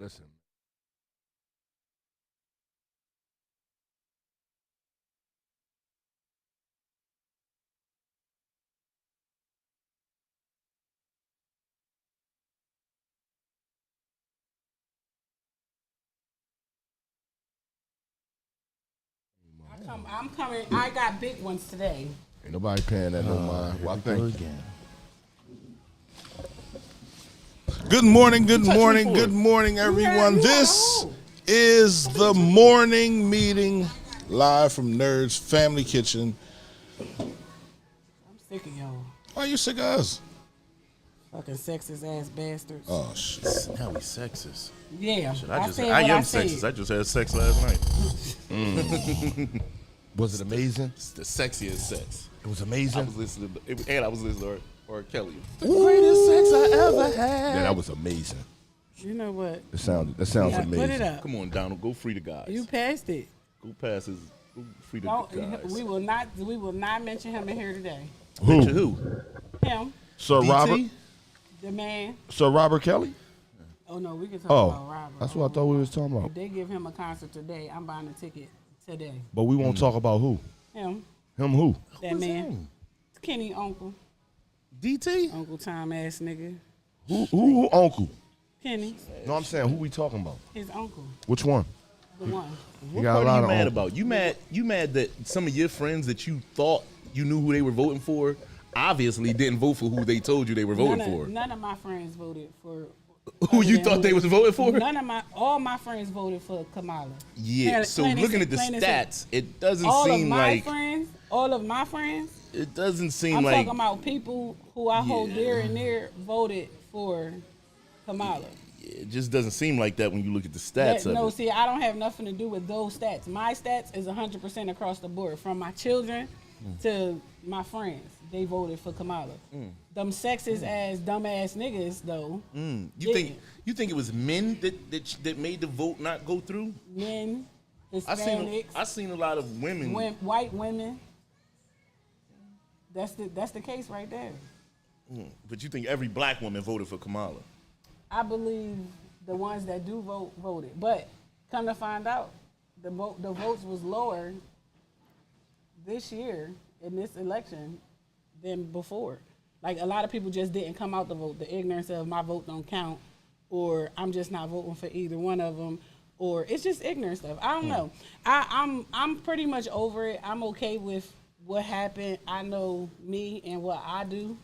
Listen. I'm coming. I got big ones today. Ain't nobody paying that no mind. Well, I think. Good morning, good morning, everyone. This is the morning meeting live from Nerds Family Kitchen. I'm sick of y'all. Why you sick of us? Fucking sexist ass bastards. Oh, shit. Now we sexist. Yeah. I am sexist. I just had sex last night. Was it amazing? It's the sexiest sex. It was I amazing. was listening to R. Kelly. The greatest sex I ever had. Yeah, that was amazing. You know what? That sounds Yeah, amazing. put it up. Come on, Donald, go free the guys. You passed it. Go past his. Go free the Don't, guys. we will not mention him in here today. Mention who? Him, Sir DT? Robert? the man. Sir Robert Kelly? Oh no, we can talk Oh, about Robert. that's what I thought we was talking If about. they give him a concert today, I'm buying a ticket today. But we won't talk about who. Him, Him who? that man. Kenny Uncle. DT? Uncle Tom ass nigga. Who uncle? Kenny, No, I'm saying who we talking about. his uncle. Which one? The one. What got a part lot are you of mad uncles. about? You mad that some of your friends that you thought you knew who they were voting for obviously didn't vote for who they told you they were voting for. None of my friends voted for Who you than thought they was voting for? All my friends voted for Kamala. Yeah. So Plain and looking at the plain and simple. stats, it doesn't All of seem my like friends, all of my friends, it doesn't seem I'm like talking about people who I hold dear and near voted for Kamala. it just doesn't seem like that when you look at the stats of No, it. see, I don't have nothing to do with those stats. My stats is 100% across the board. From my children to my friends, they voted for Kamala. Them sexist ass, dumbass niggas, though. You think it was men that made the vote not go through? Men, I Hispanics, seen a lot of women. white women. That's the case right there. But you think every black woman voted for Kamala? I believe the ones that do vote voted, but come to find out, the votes was lower this year in this election than before. Like a lot of people just didn't come out to vote. The ignorance of my vote don't count, or I'm just not voting for either one of them, or it's just ignorant stuff. I don't know. I'm pretty much over it. I'm okay with what happened. I know me and what I do,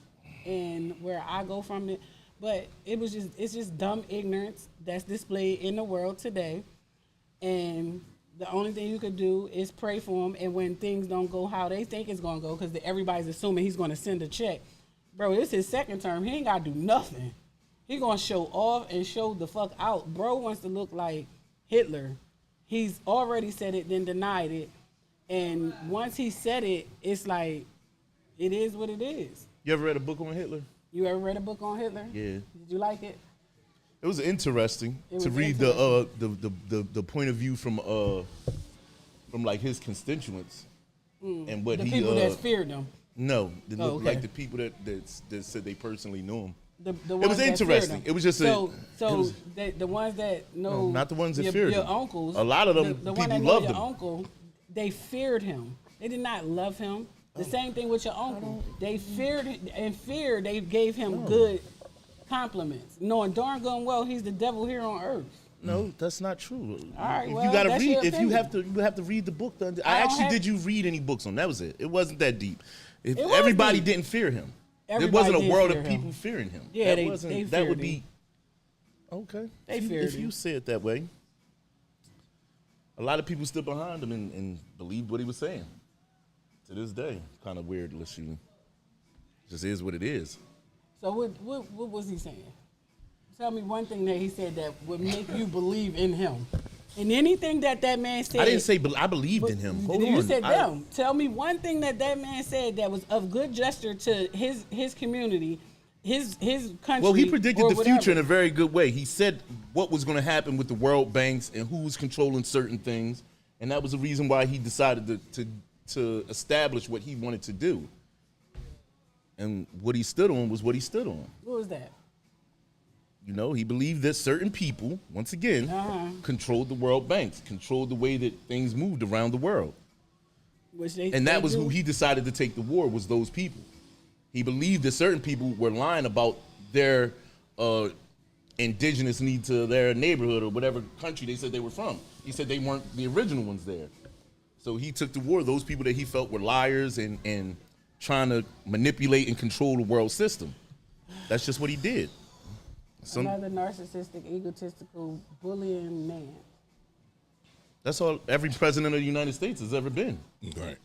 and where I go from it. But it's just dumb ignorance that's displayed in the world today. And the only thing you could do is pray for him. And when things don't go how they think it's going to go, because everybody's assuming he's going to send a check. Bro, this is his second term. He ain't got to do nothing. He going to show off and show the fuck out. Bro wants to look like Hitler. He's already said it, then denied it. And once he said it, it's like, it is what it is. You ever read a book on Hitler? You ever read a book on Hitler? Yeah. Did you like it? It was interesting It to was read interesting. the point of view from like his constituents and what The he people that feared him. no Oh, okay. like the people that said they personally knew him. The It ones was that feared interesting. him. It was just the ones that know not the ones that feared your him. uncles. A lot of them the one that people know loved your him. uncle, they feared him. They did not love him. The same thing with your uncle. They feared him, and fear they gave him good compliments, knowing darn good and well he's the devil here on earth. No, that's not true. All right, If well, you gotta that's read, your if you opinion. have to read the book. I don't actually have- did you read any books on that? Was it? It wasn't that deep. If It was everybody deep. didn't fear him, there Everybody wasn't a did world fear of him. people fearing him. Yeah, that they that feared would him. be okay. They if you, feared if him. you say it that way. A lot of people stood behind him and believed what he was saying. To this day, kind of weird. Let's see. Just is what it is. So what was he saying? Tell me one thing that he said that would make you believe in him. And anything that man said. I didn't say I believed in him. Hold you on. said them. Tell me one thing that man said that was of good gesture to his community, his country. Well, he predicted or the whatever. future in a very good way. He said what was going to happen with the world banks and who was controlling certain things, and that was the reason why he decided to establish what he wanted to do. And what he stood on was what he stood on. What was that? You know, he believed that certain people, once again, controlled the world banks, controlled the way that things moved around the world. And that was who he decided to take the war, was those people. He believed that certain people were lying about their indigenous need to their neighborhood or whatever country they said they were from. He said they weren't the original ones there. So he took to war those people that he felt were liars and trying to manipulate and control the world system. That's just what he did. Another narcissistic, egotistical, bullying man. That's all every president of the United States has ever been. Right.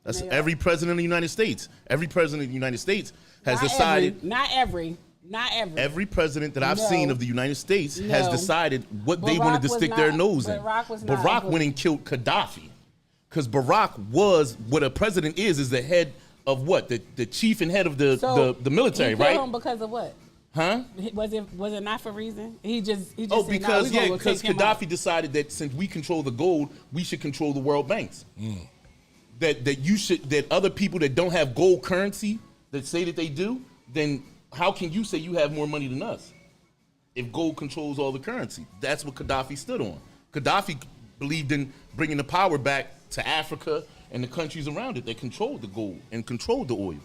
That's every president of the United States. Every president of the United States has decided. Not every. Every president that I've seen of the United States has decided what they Barack wanted to stick their nose in. Barack went and killed Gaddafi. Because Barack was, what a president is the head of what? The chief and head of the military, he right? killed him because of what? Huh? Was it not for reason? He just said, because because Gaddafi decided that since we control the gold, we should control the world banks. That other people that don't have gold currency that say that they do, then how can you say you have more money than us if gold controls all the currency? That's what Gaddafi stood on. Gaddafi believed in bringing the power back to Africa and the countries around it that controlled the gold and controlled the oil.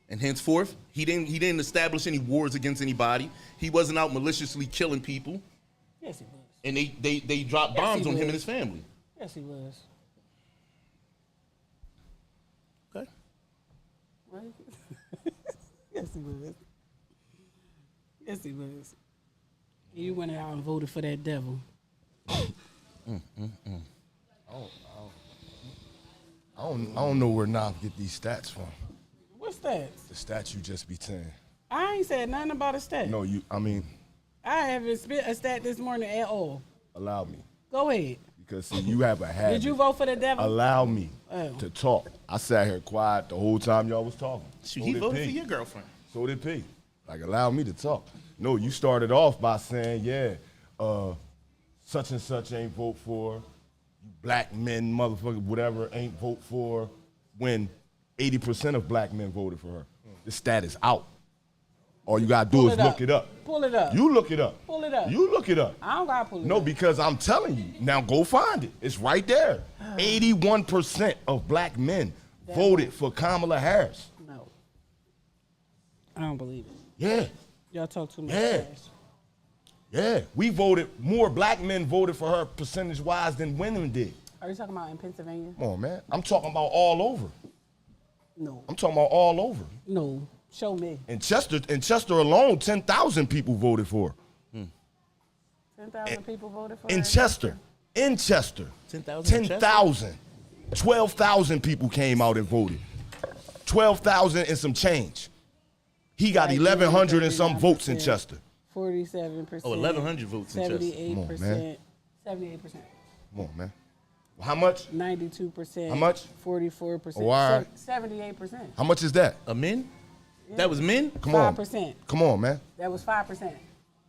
And henceforth, he didn't establish any wars against anybody. He wasn't out maliciously killing people. Yes, he was. And they dropped bombs on him and his family. Yes, he was. Okay. Right? Yes, he was. Yes, he was. You went out and voted for that devil. I don't know where Nav get these stats from. What's that? The stats you just be saying. I ain't said nothing about a stat. No, I haven't spit a stat this morning at all. allow me. Go ahead. Because see, you have a habit. Did you vote for the devil? Allow me to talk. I sat here quiet the whole time y'all was talking. Shoot, he voted for your girlfriend. So did P. Like, allow me to talk. No, you started off by saying, such and such ain't vote for, you black men, motherfucker, whatever, ain't vote for, when 80% of black men voted for her. The stat is out. All you gotta do is look it up. Pull it up. You look it up. Pull it up. You look it up. I don't gotta pull it up. No, because I'm telling you. Now go find it. It's right there. 81% of black men voted for Kamala Harris. No. I don't believe it. Yeah. Y'all talk too much Yeah. trash. Yeah. We voted, more black men voted for her percentage-wise than women did. Are you talking about in Pennsylvania? Come on, man. I'm talking about all over. No. I'm talking about all over. No. Show me. In Chester alone, 10,000 people voted for her. 10,000 people voted for In her? Chester. 10,000 in 10,000. 12,000 people came out and voted. 12,000 and some change. He got 1,100 and some votes in Chester. 47%. Oh, 1,100 votes in Chester. 78%. 78%. Come on, man. How much? 92%. How much? 44%. Oh, all right. 78%. How much is that? A men? That was men? Come on. 5%. Come on, man. That was 5%.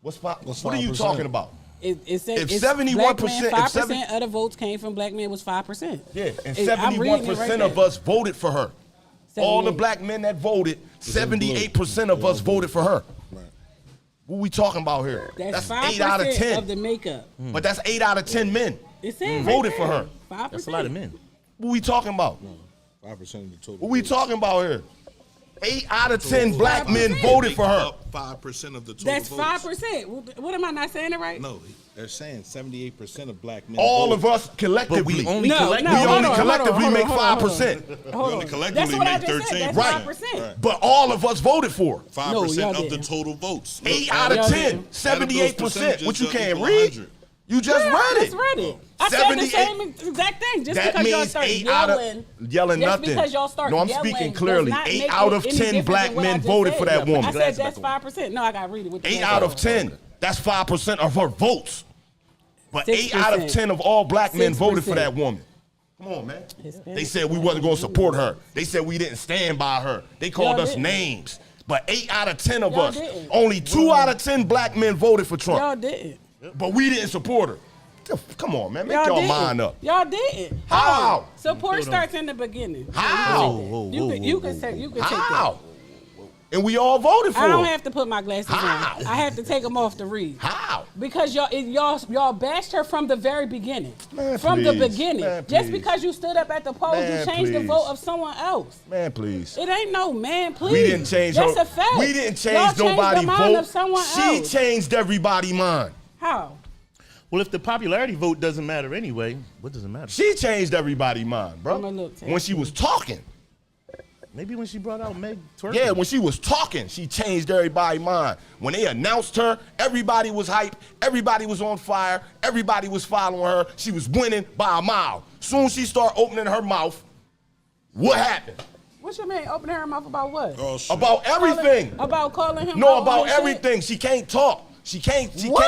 What are you 5%? talking about? It said If it's 71%, black men, if 5% of the votes came from black men was 5%. Yeah, and I'm reading it 71% right of there. us voted for her. All the 78. black men that voted, 78% of us voted for her. Right. What we talking about here? That's 8 out of 5% 10. of the makeup. But that's 8 out of 10 men It said voted for her. 5%. That's a lot of men. What we talking about? 5% of the total. What we vote. talking about here? 8 out of 10 black men voted for her. Up 5% of the total That's votes. 5%. What am I not saying it right? No, they're saying 78% of black men. All voted. of us collectively. But we only No, collect. no, we hold only on, collectively hold on, make hold on, hold on. 5%. We Hold only on. collectively That's what I make just said. 13%. That's Right. 5%. But all of us voted for her. 5% y'all of the didn't. total votes. 8 out of Y'all 10, didn't. 78%. What you Just can't equal read? 100. You just Yeah, read I it. just read it. I said the 78 same exact thing. Just That because y'all means start 8 out yelling. of yelling just nothing. because y'all start No, I'm yelling speaking does clearly. not 8 make out it of any 10 different black than what I men just voted said. for that woman. I said that's 5%. No, I got to read it with the 8 rest out of of it. 10. That's 5% of her votes. But 8 out of 6%. 10 of all black men voted for 6%. that woman. Come on, man. Hispanic. They said we wasn't going to support her. They said we didn't stand by her. They called Y'all us didn't. names. But 8 out of 10 of Y'all us, didn't. only 2 out of 10 black men voted for Trump. Y'all didn't. But we didn't support her. Come on, man. Make Y'all your didn't. mind up. Y'all didn't. How? Support starts in the beginning. How? You can take that. How? and we all voted for I don't him. have to put my glasses How? on. I have to take them off to read. How? Because y'all bashed her from the very beginning. Man, from the please. beginning. Man, Just please. because you stood up at the polls, Man, you changed the please. vote of someone else. Man, please. It ain't no man, please. We didn't change That's her. a fact. We didn't Y'all change changed nobody's the mind vote. of someone She else. changed everybody's mind. How? Well, if the popularity vote doesn't matter anyway, what does it matter? She changed everybody's mind, bro. I'ma look, When she was talking. Maybe when she brought out Meg twerking. Yeah, when she was talking, she changed everybody's mind. When they announced her, everybody was hyped, everybody was on fire, everybody was following her. She was winning by a mile. Soon as she started opening her mouth, what happened? What you mean opening her mouth about what? Oh, shit. About everything. About calling him No, all about this shit? everything. She can't talk. She can't What?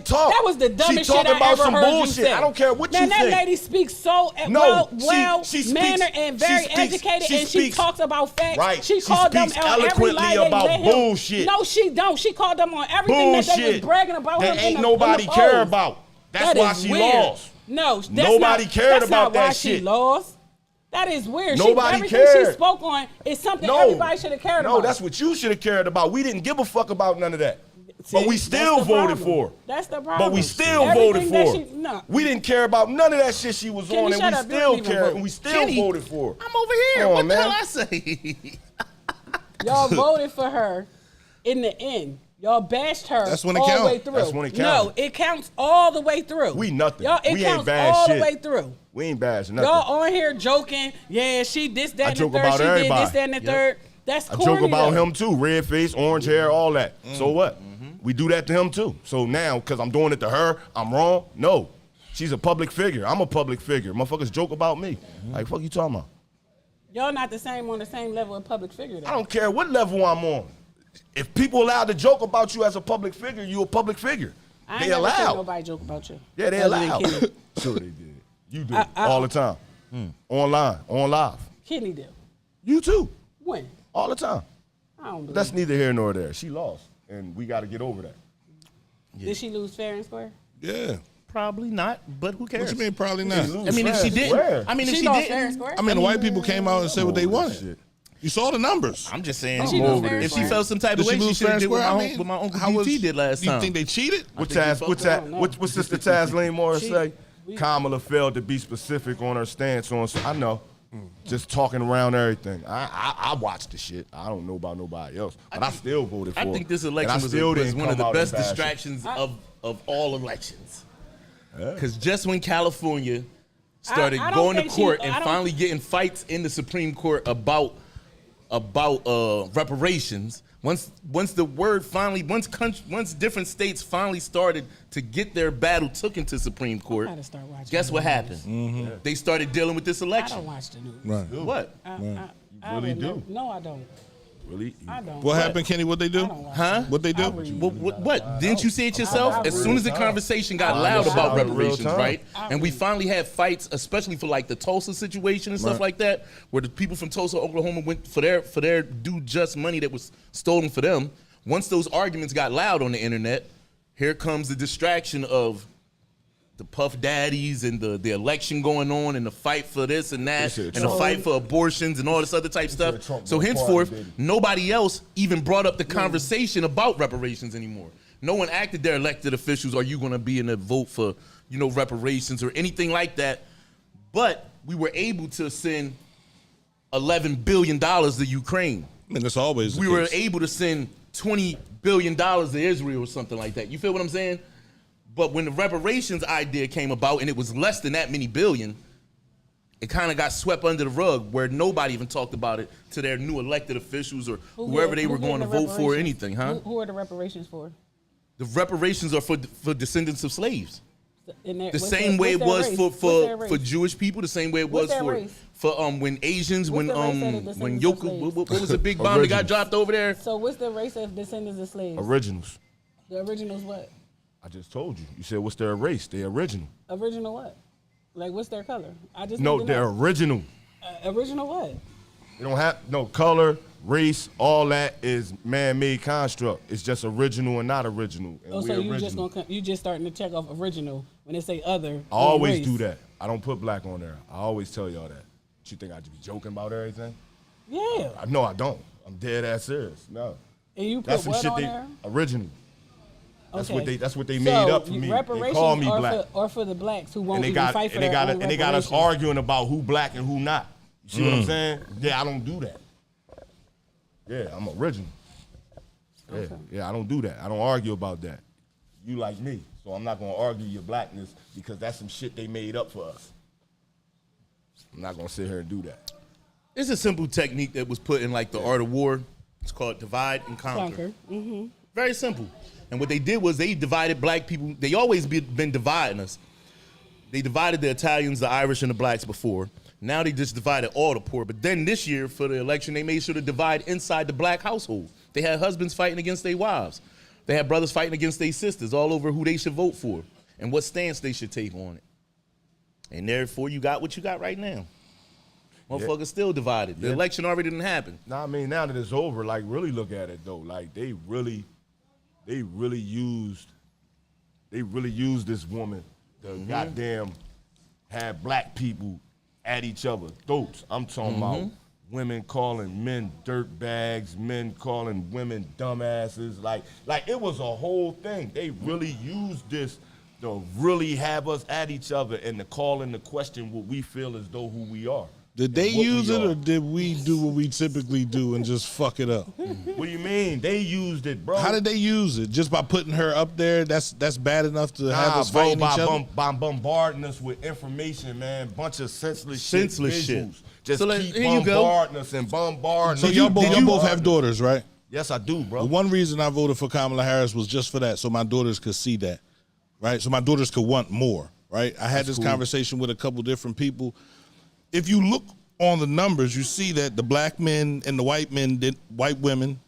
talk. That was the dumbest she shit talking I about ever some heard bullshit. you say. I don't care what Man, you that think. lady speaks so No, well she speaks- mannered and very she speaks- educated, she and she speaks- talks about facts. Right. She She called them speaks on every eloquently lie they about let him. bullshit. No, she don't. She called them on everything that they was Bullshit. bragging about that him. ain't in nobody the care polls. about. That's That why is she weird. lost. No, that's Nobody not, cared that's about not why that she shit. lost. That is weird. Nobody everything cared. she spoke on is something No, everybody should have cared about. No, that's what you should have cared about. We didn't give a fuck about none of that. See, but we that's still the voted problem. for her. That's the problem. But we still Everything voted that for she- her. no. We didn't care about none of that shit she was Kenny, on, shut and up. we You still don't even cared, vote. and we still Kenny, voted for her. I'm over here. Come on, What the man. hell I say? Y'all voted for her in the end. Y'all bashed her That's when it all the count. way through. That's when it No, counted. it counts all the way through. We nothing. Y'all, it We ain't counts bad all shit. the way through. We ain't bashing nothing. Y'all on here joking. Yeah, she this, that, I and the joke third. about She did everybody. this, that, and the third. That's I corny. joke about though. him too. Red face, orange hair, all that. So what? We do that to him too. So now, because I'm doing it to her, I'm wrong? No. She's a public figure. I'm a public figure. Motherfuckers joke about me. Like, fuck you talking about? Y'all not the same on the same level of public figure. Though. I don't care what level I'm on. If people allowed to joke about you as a public figure, you a public figure. I They ain't never seen allowed. nobody joke about you. Yeah, they other than allowed. Kenny. Sure they did. You do all the time. Online, on live. Kenny did. You too. When? All the time. I don't believe. That's neither here nor there. She lost, and we got to get over that. Did she lose fair and square? Yeah. Probably not, but who cares? What you mean probably not? I mean, if she didn't, Where? I mean, if She she lost fair and didn't, square. I mean, the white people came out and said what they wanted. Shit. You saw the numbers. I'm just saying. Did she lose fair and If she square? felt some type Did of way, she lose should fair have and did what square? my, I mean, what my uncle how DT was- did last time. You think they cheated? What think Taz, we what both Taz, don't know. what Sister Tazleen Morris She- say? we- Kamala failed to be specific on her stance on. I know, just talking around everything. I watched the shit. I don't know about nobody else, but I still voted for. I her. think this And election I was, still was didn't one of come the out best and bash her. distractions of all elections. Because just when California started I don't going to think she- court I and don't- finally getting fights in the Supreme Court about reparations, once the word finally, once different states finally started to get their battle took into Supreme Court, gotta start watching guess the what news. happened? They started dealing with this I election. don't watch the news. Right. What? I really would do. know. No, I don't. Really? I don't. What happened, Kenny? What they I do? don't watch Huh? What they do? I read. What? Didn't you see it yourself? I As soon as the conversation got I loud saw about it in real reparations, time. right? I And we read. finally had fights, especially for like the Tulsa situation and stuff Right. like that, where the people from Tulsa, Oklahoma went for their due just money that was stolen for them. Once those arguments got loud on the internet, here comes the distraction of the Puff Daddies and the election going on and the fight for this and that said and the Trump. fight for abortions and all this other type said stuff. Trump So was henceforth, pardoned, baby. nobody else even brought up the conversation about reparations anymore. No one acted their elected officials, are you going to be in a vote for, reparations or anything like that? But we were able to send $11 billion to Ukraine. I mean, that's always the We were case. able to send $20 billion to Israel or something like that. You feel what I'm saying? But when the reparations idea came about and it was less than that many billion, it kind of got swept under the rug where nobody even talked about it to their new elected officials or whoever they were going to vote for or anything, huh? Who are the reparations for? The reparations are for descendants of slaves. In their, The same way it was for Jewish people, the same way it was What's their race? for when Asians, What's the race of the when descendants of Yoka, slaves? what was the big bomb that got Originals. dropped over there? So what's the race of descendants of slaves? Originals. The originals what? I just told you. You said what's their race? They're original. Original what? Like what's their color? I just No, need to they're know. original. Original what? They don't have no color, race, all that is man-made construct. It's just original and not original. And Oh, we're so you original. just starting to check off original when they say other. I always race. do that. I don't put black on there. I always tell y'all that. You think I just be joking about everything? Yeah. No, I don't. I'm dead ass serious. No. And you put That's some what shit on they there? original. Okay. That's what they made up for me. They Reparations call me are black. or for the blacks who won't And they even got fight for and they their got own and they got us reparations. arguing about who black and who not. You see what I'm saying? Yeah, I don't do that. Yeah, I'm original. Yeah, Okay. yeah, I don't do that. I don't argue about that. You like me, so I'm not gonna argue your blackness because that's some shit they made up for us. I'm not gonna sit here and do that. It's a simple technique that was put in like the Art of War. It's called divide and conquer. Very simple. And what they did was they divided black people. They always been dividing us. They divided the Italians, the Irish, and the blacks before. Now they just divided all the poor. But then this year for the election, they made sure to divide inside the black household. They had husbands fighting against their wives. They had brothers fighting against their sisters all over who they should vote for and what stance they should take on it. And therefore, you got what you got right now. Motherfuckers still divided. The election already didn't happen. Nah, I mean, now that it's over, like, really look at it though. Like, they really used this woman to goddamn have black people at each other's throats. I'm talking about women calling men dirt bags, men calling women dumbasses. Like it was a whole thing. They really used this to really have us at each other and to call into question what we feel as though who we are. Did they What we use it are. or did we do what we typically do and just fuck it up? What do you mean? They used it, bro. How did they use it? Just by putting her up there? That's bad enough to have us fighting each other? By bombarding us with information, man. Bunch of senseless Senseless shit. visuals. Just So keep here you go. bombarding us and bombarding So us. y'all both have daughters, right? Yes, I do, bro. The one reason I voted for Kamala Harris was just for that, so my daughters could see that, right? So my daughters could want more, right? I had this conversation with a couple different people. If you look on the numbers, you see that the black men and the white women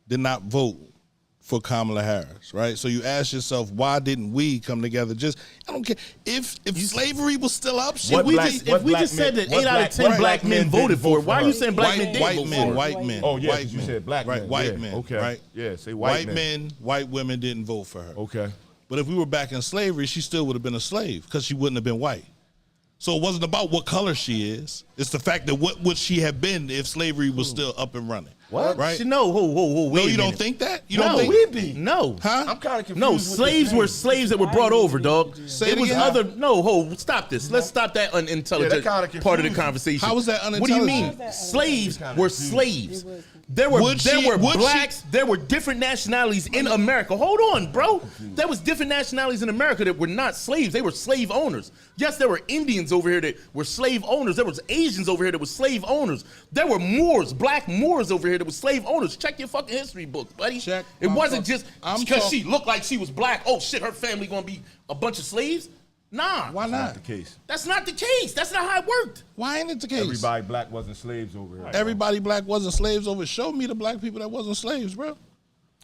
did not vote for Kamala Harris, right? So you ask yourself, why didn't we come together? I don't care if slavery was still up. Shit, If we just said that 8 out of 10 black men voted for it, why are you saying black men didn't vote for it? White men. Oh, yeah, white you men. said black right, men. White Yeah, men. okay. Right. Yeah, say white men. White women didn't vote for her. Okay. But if we were back in slavery, she still would have been a slave because she wouldn't have been white. So it wasn't about what color she is. It's the fact that what would she have been if slavery was still up and running. What? Right? No, wait No, a you don't minute. think that? You No. don't think? We be. No. Huh? I'm kind of confused. No, with slaves this were name. slaves that were brought over, dog. Say it it was again. stop this. Let's stop that unintelligent Yeah, that kinda part of the confusing. conversation. How was that What do you mean? unintelligent? Slaves kinda were confusing. slaves. There were Would she- blacks, there were different nationalities in America. Hold on, bro. There was different nationalities in America that were not slaves. They were slave owners. Yes, there were Indians over here that were slave owners. There was Asians over here that were slave owners. There were Moors, black Moors over here that were slave owners. Check your fucking history book, buddy. Check It my wasn't fuck- just I'm because talk- she looked like she was black. Oh shit, her family gonna be a bunch of slaves? Nah. Why Not not? the case. That's not the case. That's not how it worked. Why ain't it the case? Everybody black wasn't slaves over here. Everybody black wasn't slaves over. Show me the black people that wasn't slaves, bro.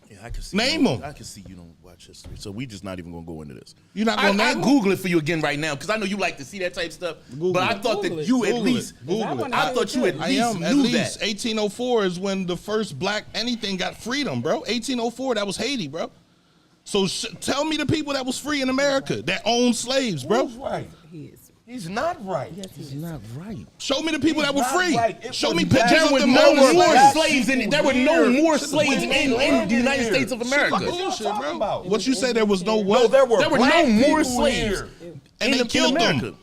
Yeah, I can see. Name them. I can see you don't watch history, so we just not even gonna go into this. You're not gonna I name 'em? Google it for you again right now because I know you like to see that type of stuff. Google but I it. thought Google that it. you at Google least. it. Google it. I thought you at I least am. At knew least that. 1804 is when the first black anything got freedom, bro. 1804, that was Haiti, bro. So tell me the people that was free in America that owned slaves, bro. Who's right? He is. He's not right. Yes, he is. Not right. Show me the people that were not free. right. It Show was me black. pictures There of were them. no that were more slaves. slaves in. There were no more slaves in the United States of America. Bullshit, talking bro. about? What you say? There was no No, what? there were There were black no more people slaves. here. and they in killed America. them.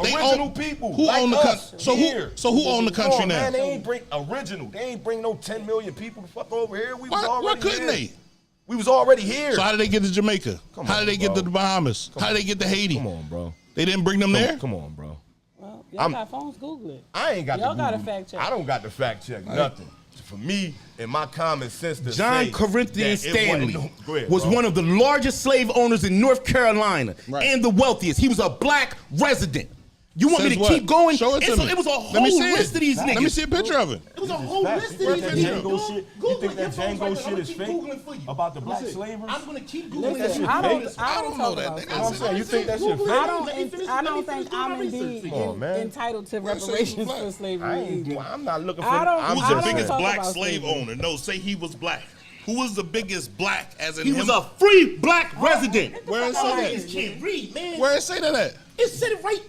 They Original own- people. Who like owned the us country? So here. who owned the country Come on, now? Man, they ain't bring original. They ain't bring no 10 million people to fuck over here. We was Why already couldn't here. they? We was already here. So how did they get to Jamaica? Come How on, did they get bro. to the Bahamas? How did they get to Haiti? Come on, bro. They didn't bring them there? Come on, bro. Well, y'all got phones. Google it. I ain't got Y'all to gotta Google. fact check. I don't got to fact check nothing. For me and my common sense to John say Corinthian that it wasn't Stanley go ahead, was bro. one of the largest slave owners in North Carolina Right. and the wealthiest. He was a black resident. You want me Says to what? keep going? Show it to me. It was a Let me whole see it. list of these niggas. Let me see a picture of it. It was a whole Facts. list You of think these that niggas. Django shit? You Google think it. that Your phone's Django right there. shit I'm is gonna fake keep Googling for you. about the black Listen, slavers? I'm gonna keep think Googling that for shit you. I fake? don't don't know talk that. about Nigga, that. I'm saying, you think that shit Google fake? it. I don't. Let me finish- I let me don't finish think doing I'm my research. indeed Come on, man. entitled to Where's reparations black? for slavery. I ain't, either. I'm not looking for. I don't- I'm Who's I the don't biggest talk black about slave slavery. owner? No, say he was black. Who was the biggest black as in He him? was a free black resident. Where it Oh, say niggas can't read, man. Where it say that at? It said it right.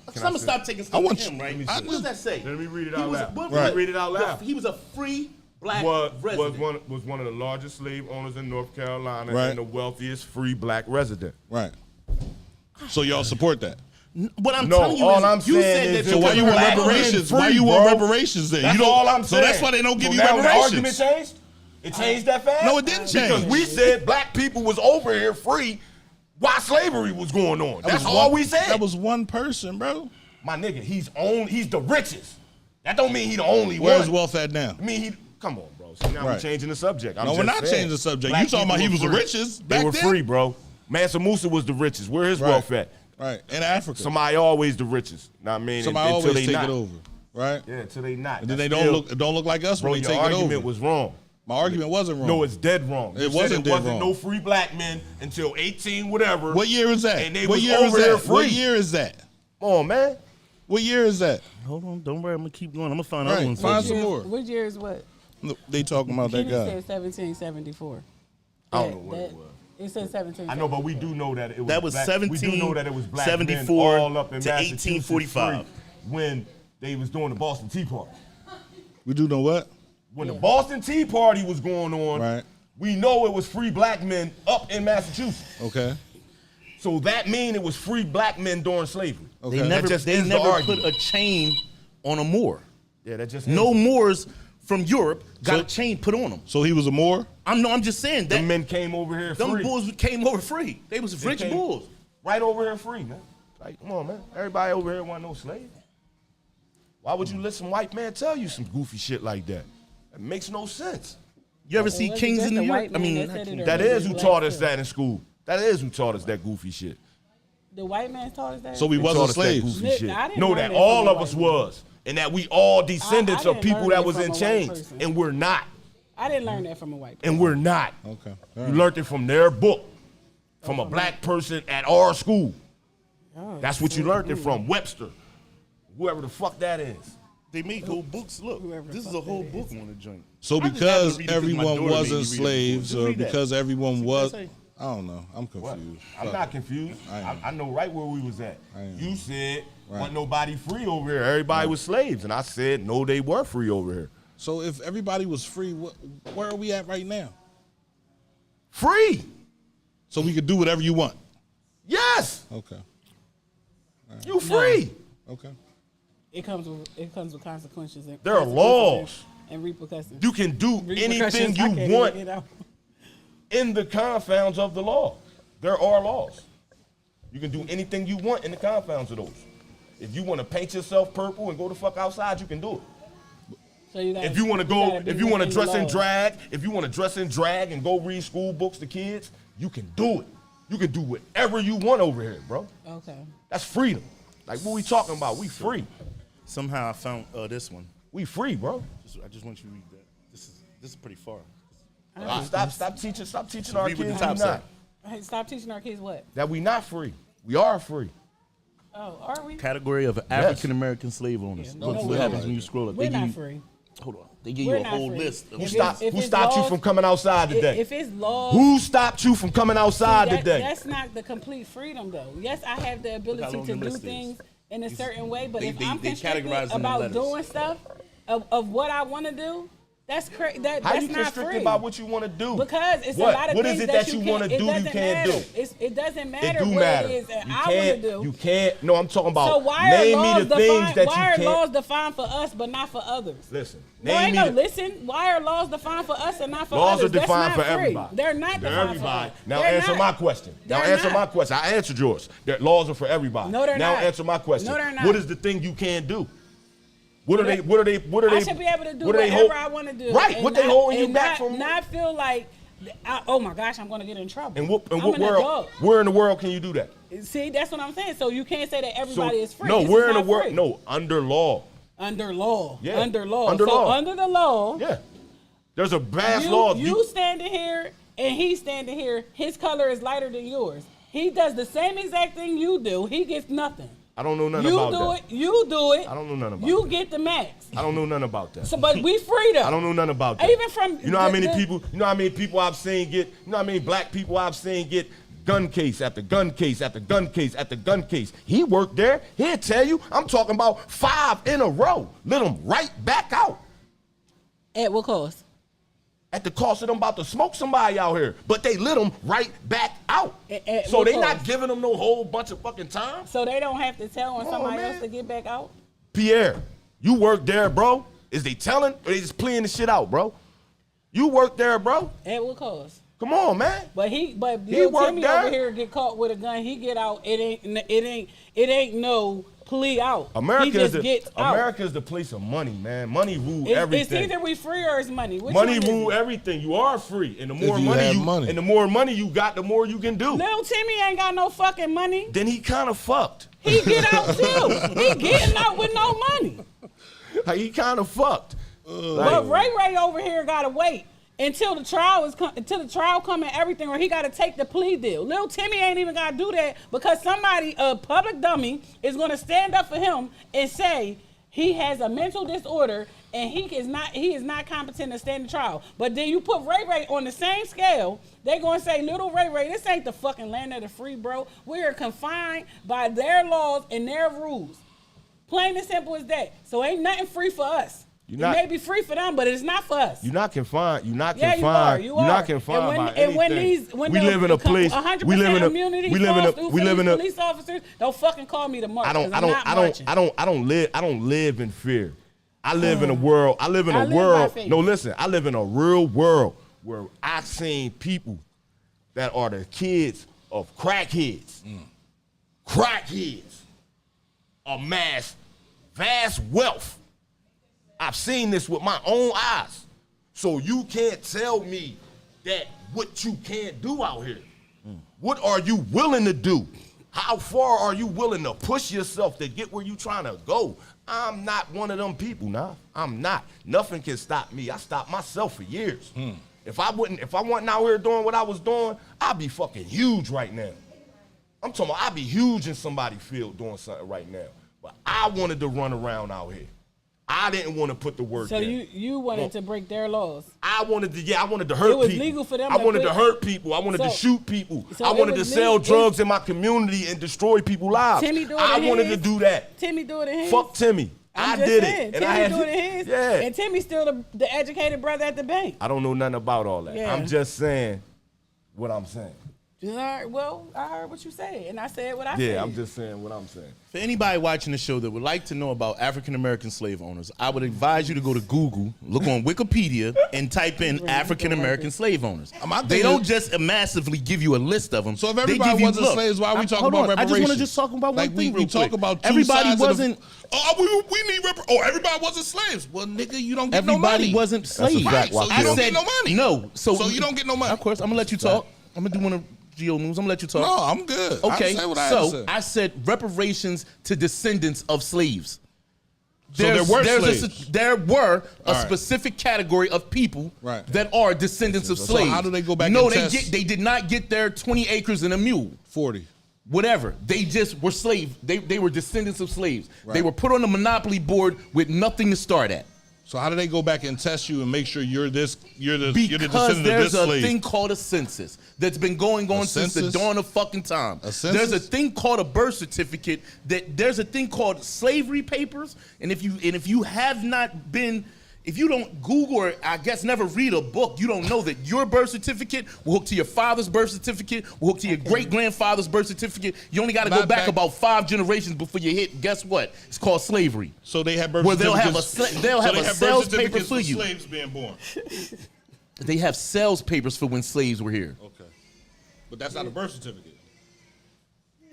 I'm gonna stop taking stuff want from him, you- right? let me What does that say? Let me read it He out was- loud. what- Let me read it out loud. He was a free black was resident. one of the largest slave owners in North Carolina Right. and the wealthiest free black resident. Right. So y'all support that. What I'm No, telling you all is, I'm you saying said is that So why because you want black reparations? men Why free, you want bro. reparations then? That's You don't, all I'm saying. So that's why they don't give you now the argument reparations. changed? It changed that fast? No, it didn't change. Because we said black people was over here free while slavery was going on. That That's was all one- we said. That was one person, bro. My nigga, he's the richest. That don't mean he the only Where's one. wealth at now? I mean, come on, bro. So now we're Right. changing the subject. I'm No, we're just not saying. changing the subject. Black You talking about people he was were the free. richest They back were then? free, bro. Mansa Musa was the richest. Where his wealth at? Right. In Africa. Somebody always the richest. Know what I mean? Somebody until always they take not. it over. Right? Yeah, until they not. And then they That's don't look like us Bro, when they your take it argument over. was wrong. My argument wasn't wrong. No, it's dead wrong. It You said wasn't dead wasn't wrong. no free black men until 18 whatever. What year is that? And they What was year over is here that? What free. year is that? Come on, man. What year is that? Hold on, don't worry. I'm gonna keep going. I'm gonna find Right, other ones. find for some you. more. Which year is what? Look, they talking about that Kenny guy. said 1774. I don't know what it was. It said 17. I know, but we do know that it was That was black, we do know that it was black men 1774 all up in to Massachusetts 1845. free when they was doing the Boston Tea Party. We do know what? When the Boston Tea Party was going on, Right. we know it was free black men up in Massachusetts. Okay. So that mean it was free black men during slavery. Okay. They never, That just they ends the never argument. put a chain on a Moor. Yeah, that just No ends it. Moors from Europe got So- a chain put on them. So he was a Moor? I'm just saying that Them men came over here them free. bulls came over free. They was They rich came bulls. Right over here free, man. Like, come on, man. Everybody over here want no slave. Why would you let some white man tell you some goofy shit like that? It makes no sense. You ever see was it Kings just in a New York? white I man mean, that not said it, Kings. or That was is it who black taught us too? that in school. That is who taught us that goofy shit. The white man taught us that. So we Who wasn't taught us that slaves. goofy Nick, shit. I didn't No, learn that that all from a of us white was. And that we all descendants I of didn't people learn that that was from in a white chains. person. And we're not. I didn't learn that from a white person. And we're not. Okay. You learned it from their book, from a black person at our school. Oh, That's what you learned it from, Webster. Whoever the fuck that is. They make whole books. Look, Whoever this is fuck a whole that book on the joint. So I just because happened to read it 'cause my everyone daughter made wasn't me read it slaves, before. or Read that. because everyone See what was, that say? I don't know. I'm confused. I'm Fuck not it. confused. I am. I know right where we was at. I am. You said, Right. wasn't nobody free over here. Everybody was slaves. And I said, no, they were free over here. So if everybody was free, where are we at right now? Free. So we could do whatever you want. Yes. Okay. You free. Okay. It comes with consequences. And There are laws. and repercussions. You can do anything Repercussions, I can't you even want get out. in the confounds of the law. There are laws. You can do anything you want in the confounds of those. If you want to paint yourself purple and go the fuck outside, you can do it. So you gotta, If you want to gotta go, be if you want to within the dress in laws. drag, if you want to dress in drag and go read school books to kids, you can do it. You can do whatever you want over here, bro. Okay. That's freedom. Like what we talking about? We free. Somehow I found this one. We free, bro. I just want you to read that. This is pretty far. Stop teaching our Read what kids the we top not. say. Hey, stop teaching our kids what? That we not free. We are free. Oh, are we? Category of African American slave owners. Yeah, no, Look no, what we're happens not. when you scroll up. We're They give not you, free. hold on. They give We're you a not whole free. list. Of If Who it's stopped you laws- from coming outside today? If it's laws, Who stopped you from coming outside today? that's not the complete freedom, though. Yes, I have the how ability long to the do list is. things in a certain way, but if they I'm constricted categorize them in about letters. doing stuff of what I want to do, that's crazy. How That's you not constricted free. about what you want to do? Because it's What? a lot of What things is it that you can't- want to it do you doesn't can't matter. do? It doesn't matter It do what matter. it is that You I want can't. to do. You can't. No, I'm talking about. So why are name laws me the things defined? that Why you are can't. laws defined for us but not for others? Listen. No, Name ain't me no the listen. Why are laws defined for us and not for laws others? are defined That's for not free. everybody. They're not They're defined everybody. for us. Now They're answer not. my question. Now They're answer not. my question. I answered yours. That laws are for everybody. No, they're now not. answer my question. No, they're not. What is the thing you can't do? What are They- they? What are they? What are they? I should be able to do what are they whatever hold- I want to do. Right. and What they not- holding you and back not, from? Not feel like, oh my gosh, I'm going to get in trouble. And what I'm world? an adult. Where in the world can you do that? See, that's what I'm saying. So you can't say that everybody is free. No, This we're is in the not world. free. No, under law. Under law. Yeah. Under law. Under so law. under the law, Yeah. There's a vast law. you standing here and he's standing here. His color is lighter than yours. He does the same exact thing you do. He gets nothing. I don't know nothing You about do that. it. You do it. I don't know nothing about You that. get the max. I don't know nothing about that. So, but we freedom. I don't know nothing about that. Even from You know how many the- people? You know how many people I've seen get? You know how many black people I've seen get gun case after gun case after gun case after gun case. He worked there. He'll tell you, I'm talking about 5 in a row. Let them right back out. At what cost? At the cost of them about to smoke somebody out here. But they let them right back out. At So what they cost? not giving them no whole bunch of fucking time. So they don't have to tell on Come on, somebody man. else to get back out? Pierre, you work there, bro. Is they telling or they just playing the shit out, bro? You work there, bro. At what cost? Come on, man. But He Lil worked Timmy there. over here get caught with a gun. He get out. It ain't no plea out. America he is just gets out. America is the place of money, man. Money rule It's everything. either we free or it's money. Which Money one is rule it? everything. You are free, and the more you money have you money. and the more money you got, the more you can do. Lil Timmy ain't got no fucking money. Then he kind of fucked. He get out too. He getting out with no money. He kind of fucked. But Ray over here gotta wait until the trial come and everything, or he gotta take the plea deal. Lil Timmy ain't even gotta do that because somebody, a public dummy, is gonna stand up for him and say he has a mental disorder and he is not competent to stand the trial. But then you put Ray on the same scale, they gonna say, little Ray, this ain't the fucking land of the free, bro. We are confined by their laws and their rules. Plain and simple as that. So ain't nothing free for us. It may be free for them, but it's not for us. You're not confined. You're not Yeah, confined. you You're are. not confined And when- by and when anything. when we the live in a place. 100% We live in a. immunity We live in a. falls through We for live these in a. police officers. Don't fucking call me to march. I don't live in fear. I live in a world. I live in I a live by world. faith. No, listen. I live in a real world where I've seen people that are the kids of crackheads. Crackheads amass vast wealth. I've seen this with my own eyes. So you can't tell me that what you can't do out here. What are you willing to do? How far are you willing to push yourself to get where you trying to go? I'm not one of them people, nah. I'm not. Nothing can stop me. I stopped myself for years. If I wasn't out here doing what I was doing, I'd be fucking huge right now. I'm talking about I'd be huge in somebody's field doing something right now. But I wanted to run around out here. I didn't want to put the work So in. you wanted to break their laws. I wanted to hurt people. It was legal for them I to wanted to quit. hurt people. I wanted to So- shoot people. so I it wanted to was sell legal- drugs in my community and destroy people's lives. Timmy do it I in wanted his. to do that. Timmy do it in his. Fuck Timmy. I'm I just did saying, it. And Timmy I had do it in his. Yeah. And Timmy's still the educated brother at the bank. I don't know nothing about all that. Yeah. I'm just saying what I'm saying. All right, well, I heard what you said, and I said what I said. Yeah, I'm just saying what I'm saying. For anybody watching the show that would like to know about African American slave owners, I would advise you to go to Google, look on Wikipedia, and type in African American slave owners. My thing They don't is- just massively give you a list of them. So if They everybody give you- wasn't look, slaves, why are we talking hold about on, reparations? I just want to just talk about like one thing we real talk quick. about two everybody sides of wasn't. we need everybody wasn't slaves. Well, nigga, you don't get no Everybody money. wasn't slaves. fact, Right, so Joaquin. you don't get no money. No, So you don't get no money. Of course, I'm gonna let you talk. I'm gonna do one of Geo News. I'm gonna let you talk. No, I'm good. Okay, I say what I had to so say. I said reparations to descendants of slaves. So there were slaves. There were a All right. specific category of people Right. that are descendants of So slaves. how do they go back No, and test? they did not get their 20 acres and a mule. 40. Whatever. They just were slaves. They were descendants of slaves. They Right. were put on the monopoly board with nothing to start at. So how do they go back and test you and make sure you're the Because descendant of there's this a slave? thing called a census that's been going on since the census? dawn of fucking time. A census? There's a thing called a birth certificate. There's a thing called slavery papers. And if you have not been, if you don't Google or I guess never read a book, you don't know that your birth certificate will hook to your father's birth certificate, will hook to your great grandfather's birth certificate. You only got to go Not back back- about 5 generations before you hit. Guess what? It's called slavery. So they have birth Where they'll have certificates. they'll so have they a have sales birth paper certificates for you. Slaves being born. They have sales papers for when slaves were here. Okay, but that's not a birth certificate.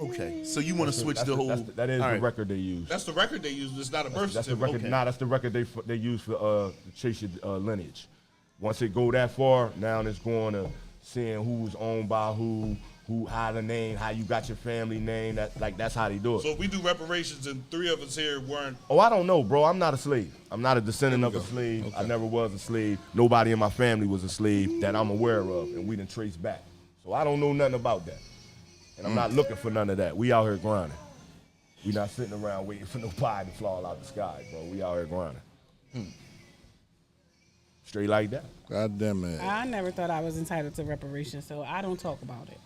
Okay, so you want to switch the whole? That is All the right. record they use. That's the record they use. It's not a birth That's the certificate. record. Nah, that's the record they use for to chase your lineage. Once it go that far, now it's going to seeing who's owned by who how the name, how you got your family name. That's how they do it. So if we do reparations and 3 of us here weren't. Oh, I don't know, bro. I'm not a slave. I'm not a descendant of a slave. Okay. I never was a slave. Nobody in my family was a slave that I'm aware of, and we done trace back. So I don't know nothing about that. And I'm not looking for none of that. We out here grinding. We not sitting around waiting for no pie to fall out the sky, bro. We out here grinding. Straight like that. God damn it. I never thought I was entitled to reparations, so I don't talk about it.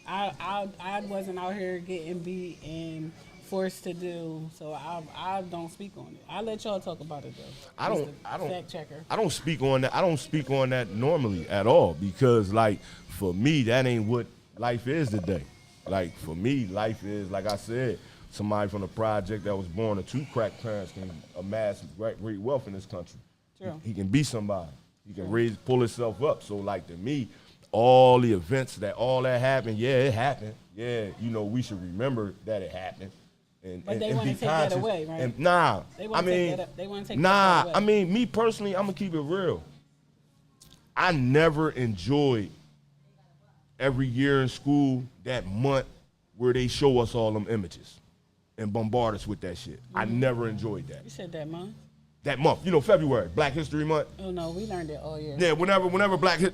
I wasn't out here getting beat and forced to do, so I don't speak on it. I let y'all talk about it though. I don't fact checker. I don't speak on that. I don't speak on that normally at all because like for me that ain't what life is today. Like for me life is like I said, somebody from the project that was born to 2 crack parents can amass great wealth in this country. True. He can be somebody. He can pull himself up. So like to me, all the events all that happened, yeah, it happened. Yeah, you know, we should remember that it happened. But they and want be to take that conscious. away, right? And nah, They I want to mean, take that. They want to take nah, that away. I mean, me personally, I'm gonna keep it real. I never enjoyed every year in school that month where they show us all them images and bombard us with that shit. I never enjoyed that. You said that, Mom. That month, you know, February, Black History Month. Oh no, we learned it all year. Yeah, whenever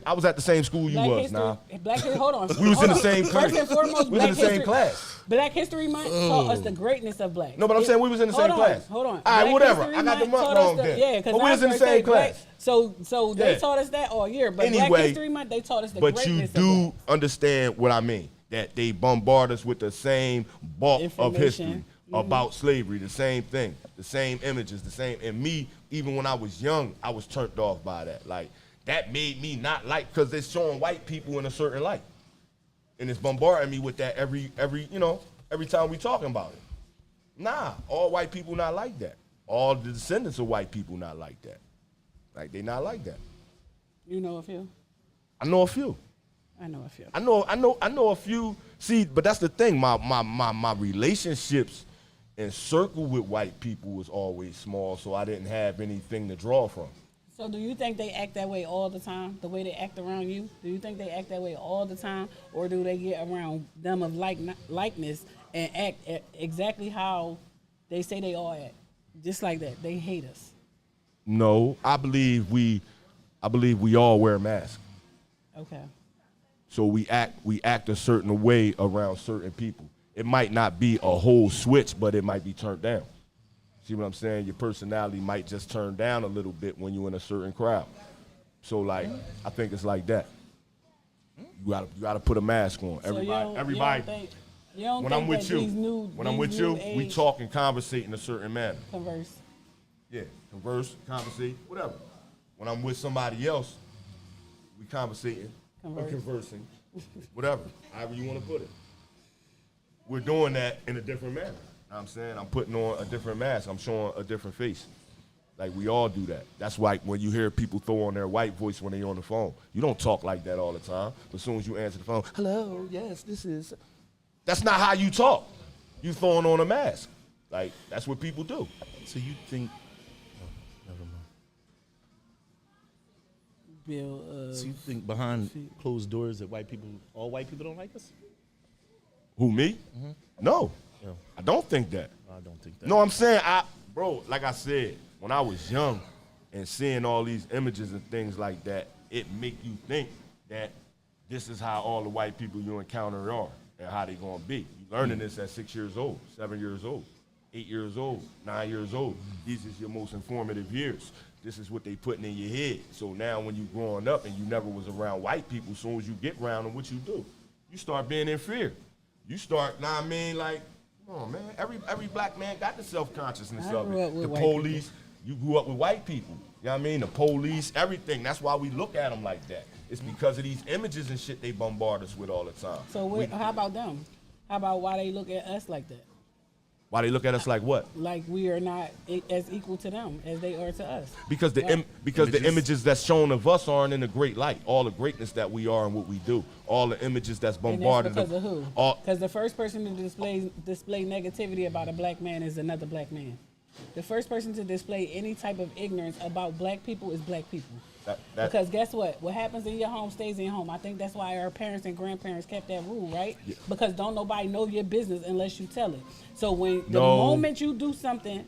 I was at the same school you Black was History, now. Black History, hold on. We was hold in the on. same class. First and foremost, We was in Black the same History, class. Black History Month taught us the greatness of black. No, but I'm saying we was in the same class. Hold on. All right, Black whatever. History I got the month taught us wrong then. Yeah, because But we was in the same class. So they Yeah. taught us that all year. But Black Anyway, History Month, they taught us the But greatness you of do black. understand what I mean. That they bombard us with the same bulk of Information. history about slavery, the same thing, the same images, the same. And me, even when I was young, I was turned off by that. Like, that made me not like, because it's showing white people in a certain light. And it's bombarding me with that every time we talking about it. Nah, all white people not like that. All the descendants of white people not like that. Like, they not like that. You know a few. I know a few. I know a few. I know a few. See, but that's the thing. My relationships and circle with white people was always small, so I didn't have anything to draw from. So do you think they act that way all the time? The way they act around you? Do you think they act that way all the time, or do they get around them of likeness and act exactly how they say they all act, just like that? They hate us. No, I believe we all wear masks. Okay. So we act a certain way around certain people. It might not be a whole switch, but it might be turned down. See what I'm saying? Your personality might just turn down a little bit when you're in a certain crowd. So like, I think it's like that. You gotta put a mask on. So Everybody. You don't When think I'm with that you, these we age talk and conversate in a certain manner. converse. Yeah, converse, conversate, whatever. When I'm with somebody else, we conversating or Converse. conversing, whatever, however you want to put it. We're doing that in a different manner. You know what I'm saying? I'm putting on a different mask. I'm showing a different face. Like, we all do that. That's why when you hear people throw on their white voice when they're on the phone, you don't talk like that all the time. But as soon as you answer the phone, hello, yes, this is. That's not how you talk. You throwing on a mask. Like, that's what people do. So you think? Never mind. Bill, So you think behind closed doors that all white people don't like us? Who, me? No. Yeah. I don't think that. I don't think that. No, I'm saying, bro, like I said, when I was young and seeing all these images and things like that, it make you think that this is how all the white people you encounter are and how they gonna be. You learning this at 6 years old, 7 years old, 8 years old, 9 years old. These is your most informative years. This is what they putting in your head. So now when you growing up and you never was around white people, as soon as you get around them, what you do? You start being in fear. You start, like, come on, man. Every black man got the self-consciousness I of grew up it. with The white police, you grew up with white people. You know what I mean? The police, everything. That's why we look at them like that. It's because of these images and shit they bombard us with all the time. so how about them? How about why they look at us like that? Why they look at us like what? Like we are not as equal to them as they are to us. Because the images that's shown of us aren't in a great light. All the greatness that we are and what we do. All the images that's And that's bombarded. because of who? All, Because the first person to display negativity about a black man is another black man. The first person to display any type of ignorance about black people is black people. Because guess what? What happens in your home stays in your home. I think that's why our parents and grandparents kept that rule, right? Yeah. Because don't nobody know your business unless you tell it. So when the No. moment you do something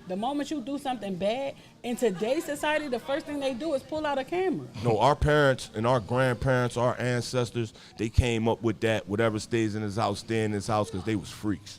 bad in today's society, the first thing they do is pull out a camera. No, our parents and our grandparents, our ancestors, they came up with that. Whatever stays in his house, stay in his house, because they was freaks.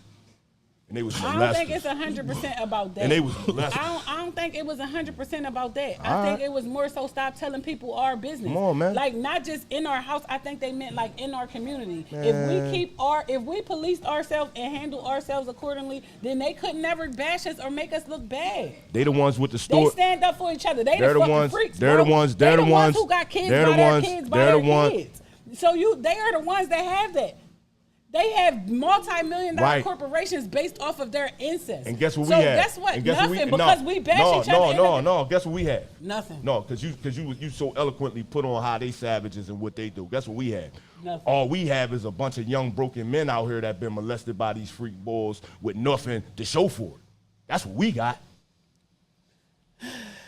and they was I molested. don't think it's 100% about that. And they was molested. I don't think it was 100% about that. I All think right. it was more so stop telling people our business. Come on, man. Like not just in our house. I think they meant like in our community. If we policed ourselves and handle ourselves accordingly, then they could never bash us or make us look bad. They the ones with the They store. stand up for each other. They're the fucking ones- freaks. they're bro. the ones- They they're the ones- who got kids they're by the their ones- kids by they're their the one- kids. So they are the ones that have that. They have multi-million-dollar Right. corporations based off of their incest. And guess what so we had? guess what? And guess Nothing, what because we bash each other. No. Guess what we had? Nothing. No, because you so eloquently put on how they savages and what they do. Guess what we had? Nothing. All we have is a bunch of young broken men out here that been molested by these freak boys with nothing to show for it. That's what we got.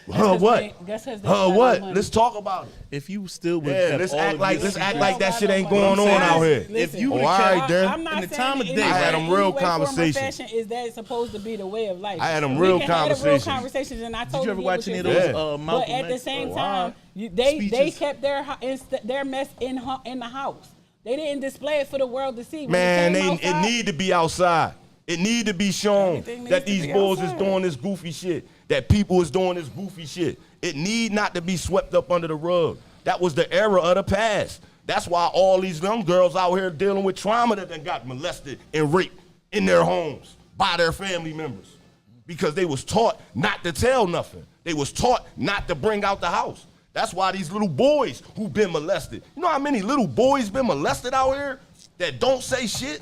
That's What? 'cause that's 'cause they got no What? money. Let's talk about it. If you still would Yeah, have let's all act of like your let's act secrets- like that shit ain't What going I'm on saying out is, here. listen, If you would've kept- I'm Darren. not In the saying time of in day, any I had way, them real any way, form, or conversations. fashion is that supposed to be the way of life. I had them We real can have the conversations. conversations, and I Did totally you ever get watch what any of you're those saying. Yeah. But Malcolm at the X, same all time, right, they speeches? kept their mess in the house. They didn't display it for the world to see. When Man, it came it outside, need to be outside. It need to be shown Everything needs that to these be boys is outside. doing this goofy shit, that people is doing this goofy shit. It need not to be swept up under the rug. That was the era of the past. That's why all these young girls out here dealing with trauma that done got molested and raped in their homes by their family members. Because they was taught not to tell nothing. They was taught not to bring out the house. That's why these little boys who been molested. You know how many little boys been molested out here that don't say shit?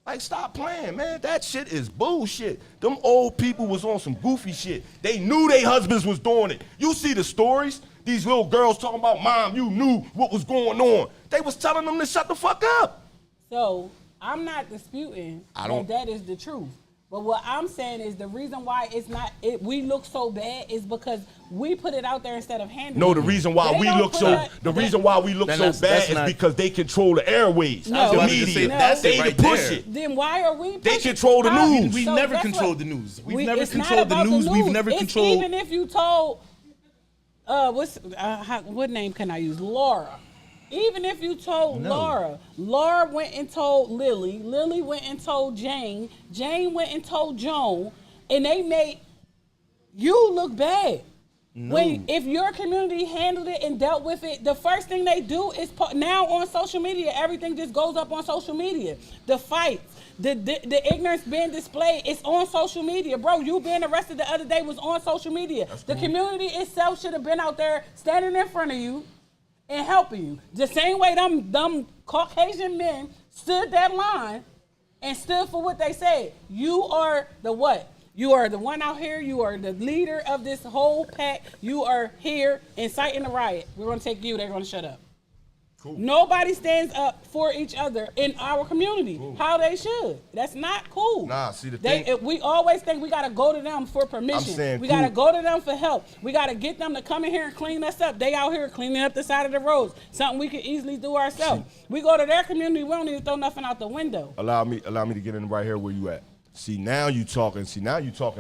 Like, stop playing, man. That shit is bullshit. Them old people was on some goofy shit. They knew their husbands was doing it. You see the stories? These little girls talking about, Mom, you knew what was going on. They was telling them to shut the fuck up. So I'm not disputing that is the truth. But what I'm saying is the reason why we look so bad is because we put it out there instead of handling No, it. the reason why They we don't look put so it- the reason why we look Then so that's bad is not- because they control the airways, No. the I was gonna say, media. that's They it right the push there. it. Then why are we? They pushing- control the How- news. We so never guess controlled what? the news. We've never It's not controlled the about news. We've never It's controlled. Even if you told, what name can I use? Laura. Even if you told Laura went and told Lily went and told Jane went and told Joan, and they made you look bad. If your community handled it and dealt with it, the first thing they do is now on social media, everything just goes up on social media. The fights, the ignorance being displayed, it's on social media. Bro, you being arrested the other day was on social media. The community itself should have been out there standing in front of you and helping you. The same way them Caucasian men stood that line and stood for what they said. You are the what? You are the one out here. You are the leader of this whole pack. You are here inciting the riot. We're going to take you. They're going to shut up. Cool. Nobody stands up for each other in our community. Cool. How they should. That's not cool. Nah, see the thing. We always think we got to go to them for permission. saying We cool. got to go to them for help. We got to get them to come in here and clean us up. They out here cleaning up the side of the roads. Something we could easily do ourselves. We go to their community. We don't even throw nothing out the window. Allow me to get in right here where you at. See, now you talking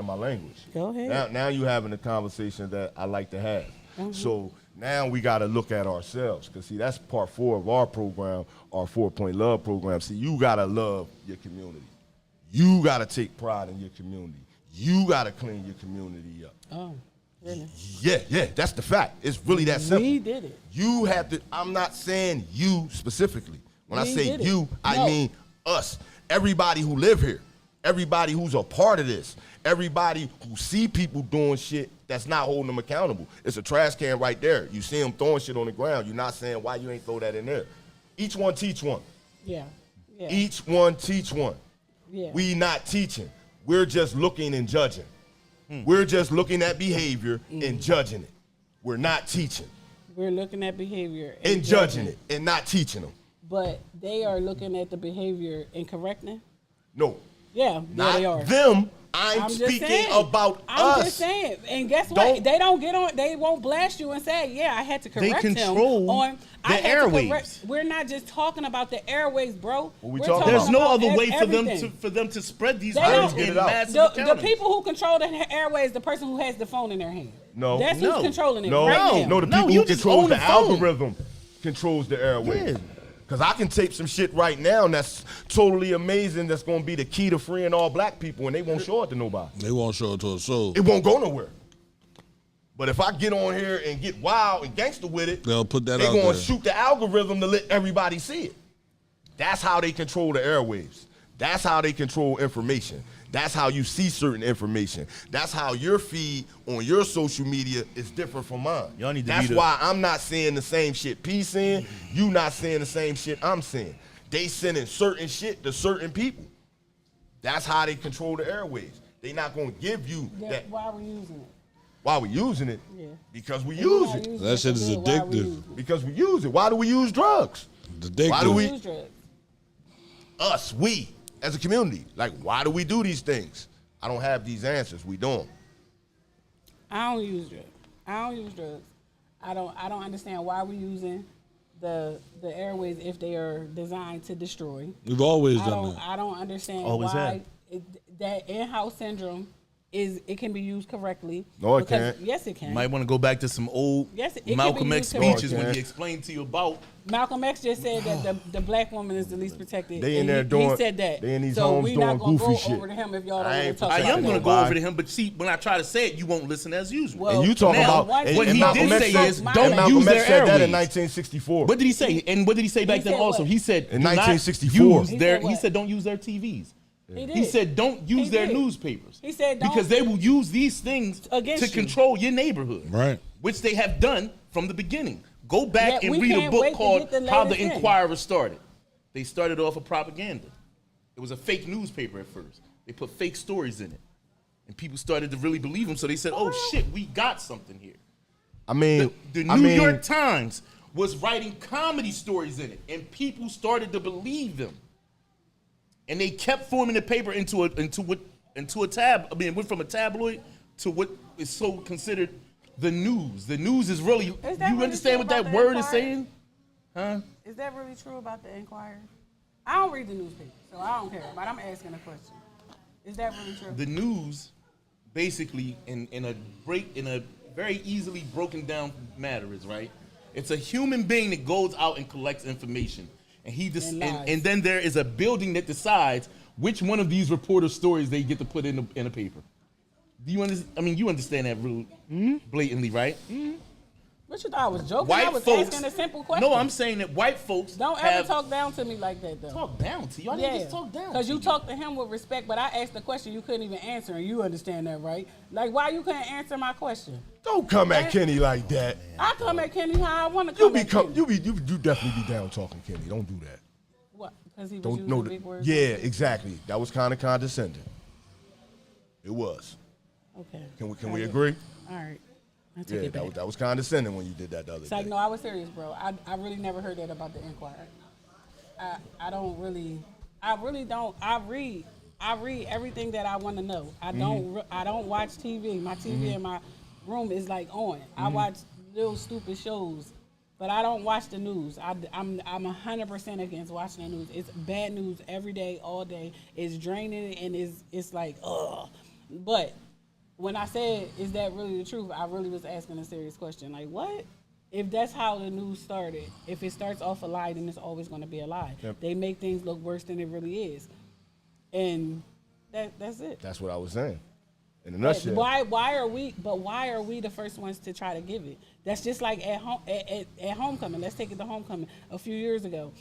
my language. Go ahead. Now you having a conversation that I like to have. Mm-hmm. So now we got to look at ourselves, because see, that's part 4 of our program, our 4-point love program. See, you got to love your community. You got to take pride in your community. You got to clean your community up. Oh, really? Yeah, that's the fact. It's really that simple. We did it. You have to, I'm not saying you specifically. When I We say did it. you, I No. mean us. Everybody who live here. Everybody who's a part of this. Everybody who see people doing shit that's not holding them accountable. It's a trash can right there. You see them throwing shit on the ground. You're not saying why you ain't throw that in there. Each one teach one. Yeah. Each one teach one. Yeah. We not teaching. We're just looking and judging. We're just looking at behavior and judging it. We're not teaching We're looking at behavior and judging it and not teaching them. But they are looking at the behavior and correcting. No. Yeah, Not they are. them. I'm just speaking saying. about I'm us. just saying. And guess what? Don't- They don't get on. They won't blast you and say, "Yeah, I had to correct control him on the I had to airwaves. correct-" We're not just talking about the airways, bro. What we We're talking There's no about other way for them everything. to spread these They words don't- in Get it out. massive The accountants. people who control the airways, the person who has the phone in their hand. No. That's No. who's controlling it No, right now. no, the No, people you who just control own the the phone. algorithm controls the airwaves. Yeah. Because I can tape some shit right now that's totally amazing that's going to be the key to freeing all black people, and they won't show it to nobody. They won't show it to us. So It won't go nowhere. But if I get on here and get wild and gangster with it, they'll put that they're out going there. to shoot the algorithm to let everybody see it. That's how they control the airwaves. That's how they control information. That's how you see certain information. That's how your feed on your social media is different from mine. Y'all need to That's be the- why I'm not seeing the same shit P seeing. You not seeing the same shit I'm seeing. They sending certain shit to certain people. That's how they control the airwaves. They not gonna give you that. Why are we using it? Why we using it? Yeah. Because we If we're use not it. using That shit for is good, why are we addictive. using it? Because we use it. Why do we use drugs? The Why do we- Use drugs. We, as a community. Like, why do we do these things? I don't have these answers. We don't. I don't use drugs. I don't use drugs. I don't understand why we're using the airways if they are designed to destroy. We've always I done don't that. I don't understand Always why that in-house syndrome can be used correctly. No, it because- can't. Yes, it can. You might want to go back to some old Yes, it can Malcolm be X used correctly. speeches No, it when he can't. explained to you about. Malcolm X just said that the black woman is the least protected. They in and there he doing- said that. they in these so homes we doing not gonna goofy go shit. over to him if y'all don't I want to ain't talk I about am that. going to go Nobody. over to him, but see, when I try to say it, you won't listen as usual. Well, And you talking now, about what what and he Malcolm did X say said- is and don't Malcolm use X their said that in airways. 1964. What did he say? And what did he say back He then said also? what? He said In do not 1964. use He their. said He what? said don't use their TVs. He did. He said don't use He their did. newspapers. He said don't- because they will use these things Against to you. control your neighborhood. Right. Which they have done from the beginning. Go back Yeah, and we read a can't book wait to called get the How the latest in. Inquirer Started. They started off with propaganda. It was a fake newspaper at first. They put fake stories in it. And people started to really believe them, so they said, oh shit, we got something here. I mean, The New York Times was writing comedy stories in it, and people started to believe them. And they kept forming the paper into a tab. I mean, it went from a tabloid to what is so considered the news. The news is really. You Is that really understand true what that about the word is Inquirer? saying? Huh? Is that really true about the Inquirer? I don't read the newspaper, so I don't care. But I'm asking a question. Is that really true? The news, basically, in a very easily broken down matter, is right. It's a human being that goes out and collects information, and And lies. and then there is a building that decides which one of these reporter stories they get to put in a paper. Do you understand? I mean, you understand that real blatantly, right? What you thought I was joking? White I was folks. asking a simple question. No, I'm saying that white folks Don't have ever talk down to me like that, though. talk down to you. I didn't just talk down. Because to you talked to him with respect, but I asked the question you couldn't even answer, and you understand that, right? Like, why you couldn't answer my question? Don't come at Kenny like that. I come at Kenny how I want to You come at Kenny. you definitely be down talking Kenny. Don't do that. What? Because he was Don't using know big that. words? Yeah, exactly. That was kind of condescending. It was. Okay. Can we agree? All right. I take Yeah, it back. that was condescending when you did that the other It's like, day. no, I was serious, bro. I really never heard that about the Inquirer. I really don't. I read everything that I want to know. I don't watch TV. My TV in my room is like on. I watch little stupid shows, but I don't watch the news. I'm 100% against watching the news. It's bad news every day, all day. It's draining and it's like ugh. But when I said, is that really the truth? I really was asking a serious question. Like, what? If that's how the news started, if it starts off a lie, then it's always going to be a lie. Yep. They make things look worse than it really is. And that's it. That's what I was saying. In a But nutshell. why are we the first ones to try to give it? That's just like at homecoming. Let's take it to homecoming. A few years ago,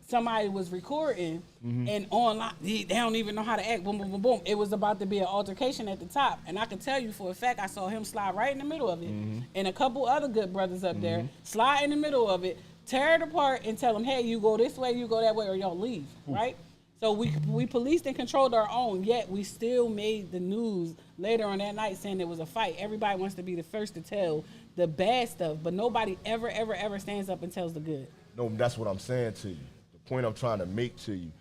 somebody was recording and online. They don't even know how to act. Boom, boom, boom, boom. It was about to be an altercation at the top, and I can tell you for a fact I saw him slide right in the middle of it, and a couple other good brothers up there slide in the middle of it, tear it apart, and tell them, "Hey, you go this way, you go that way, or y'all leave." Right? So we policed and controlled our own, yet we still made the news later on that night saying it was a fight. Everybody wants to be the first to tell the bad stuff, but nobody ever stands up and tells the good. No, that's what I'm saying to you. The point I'm trying to make to you.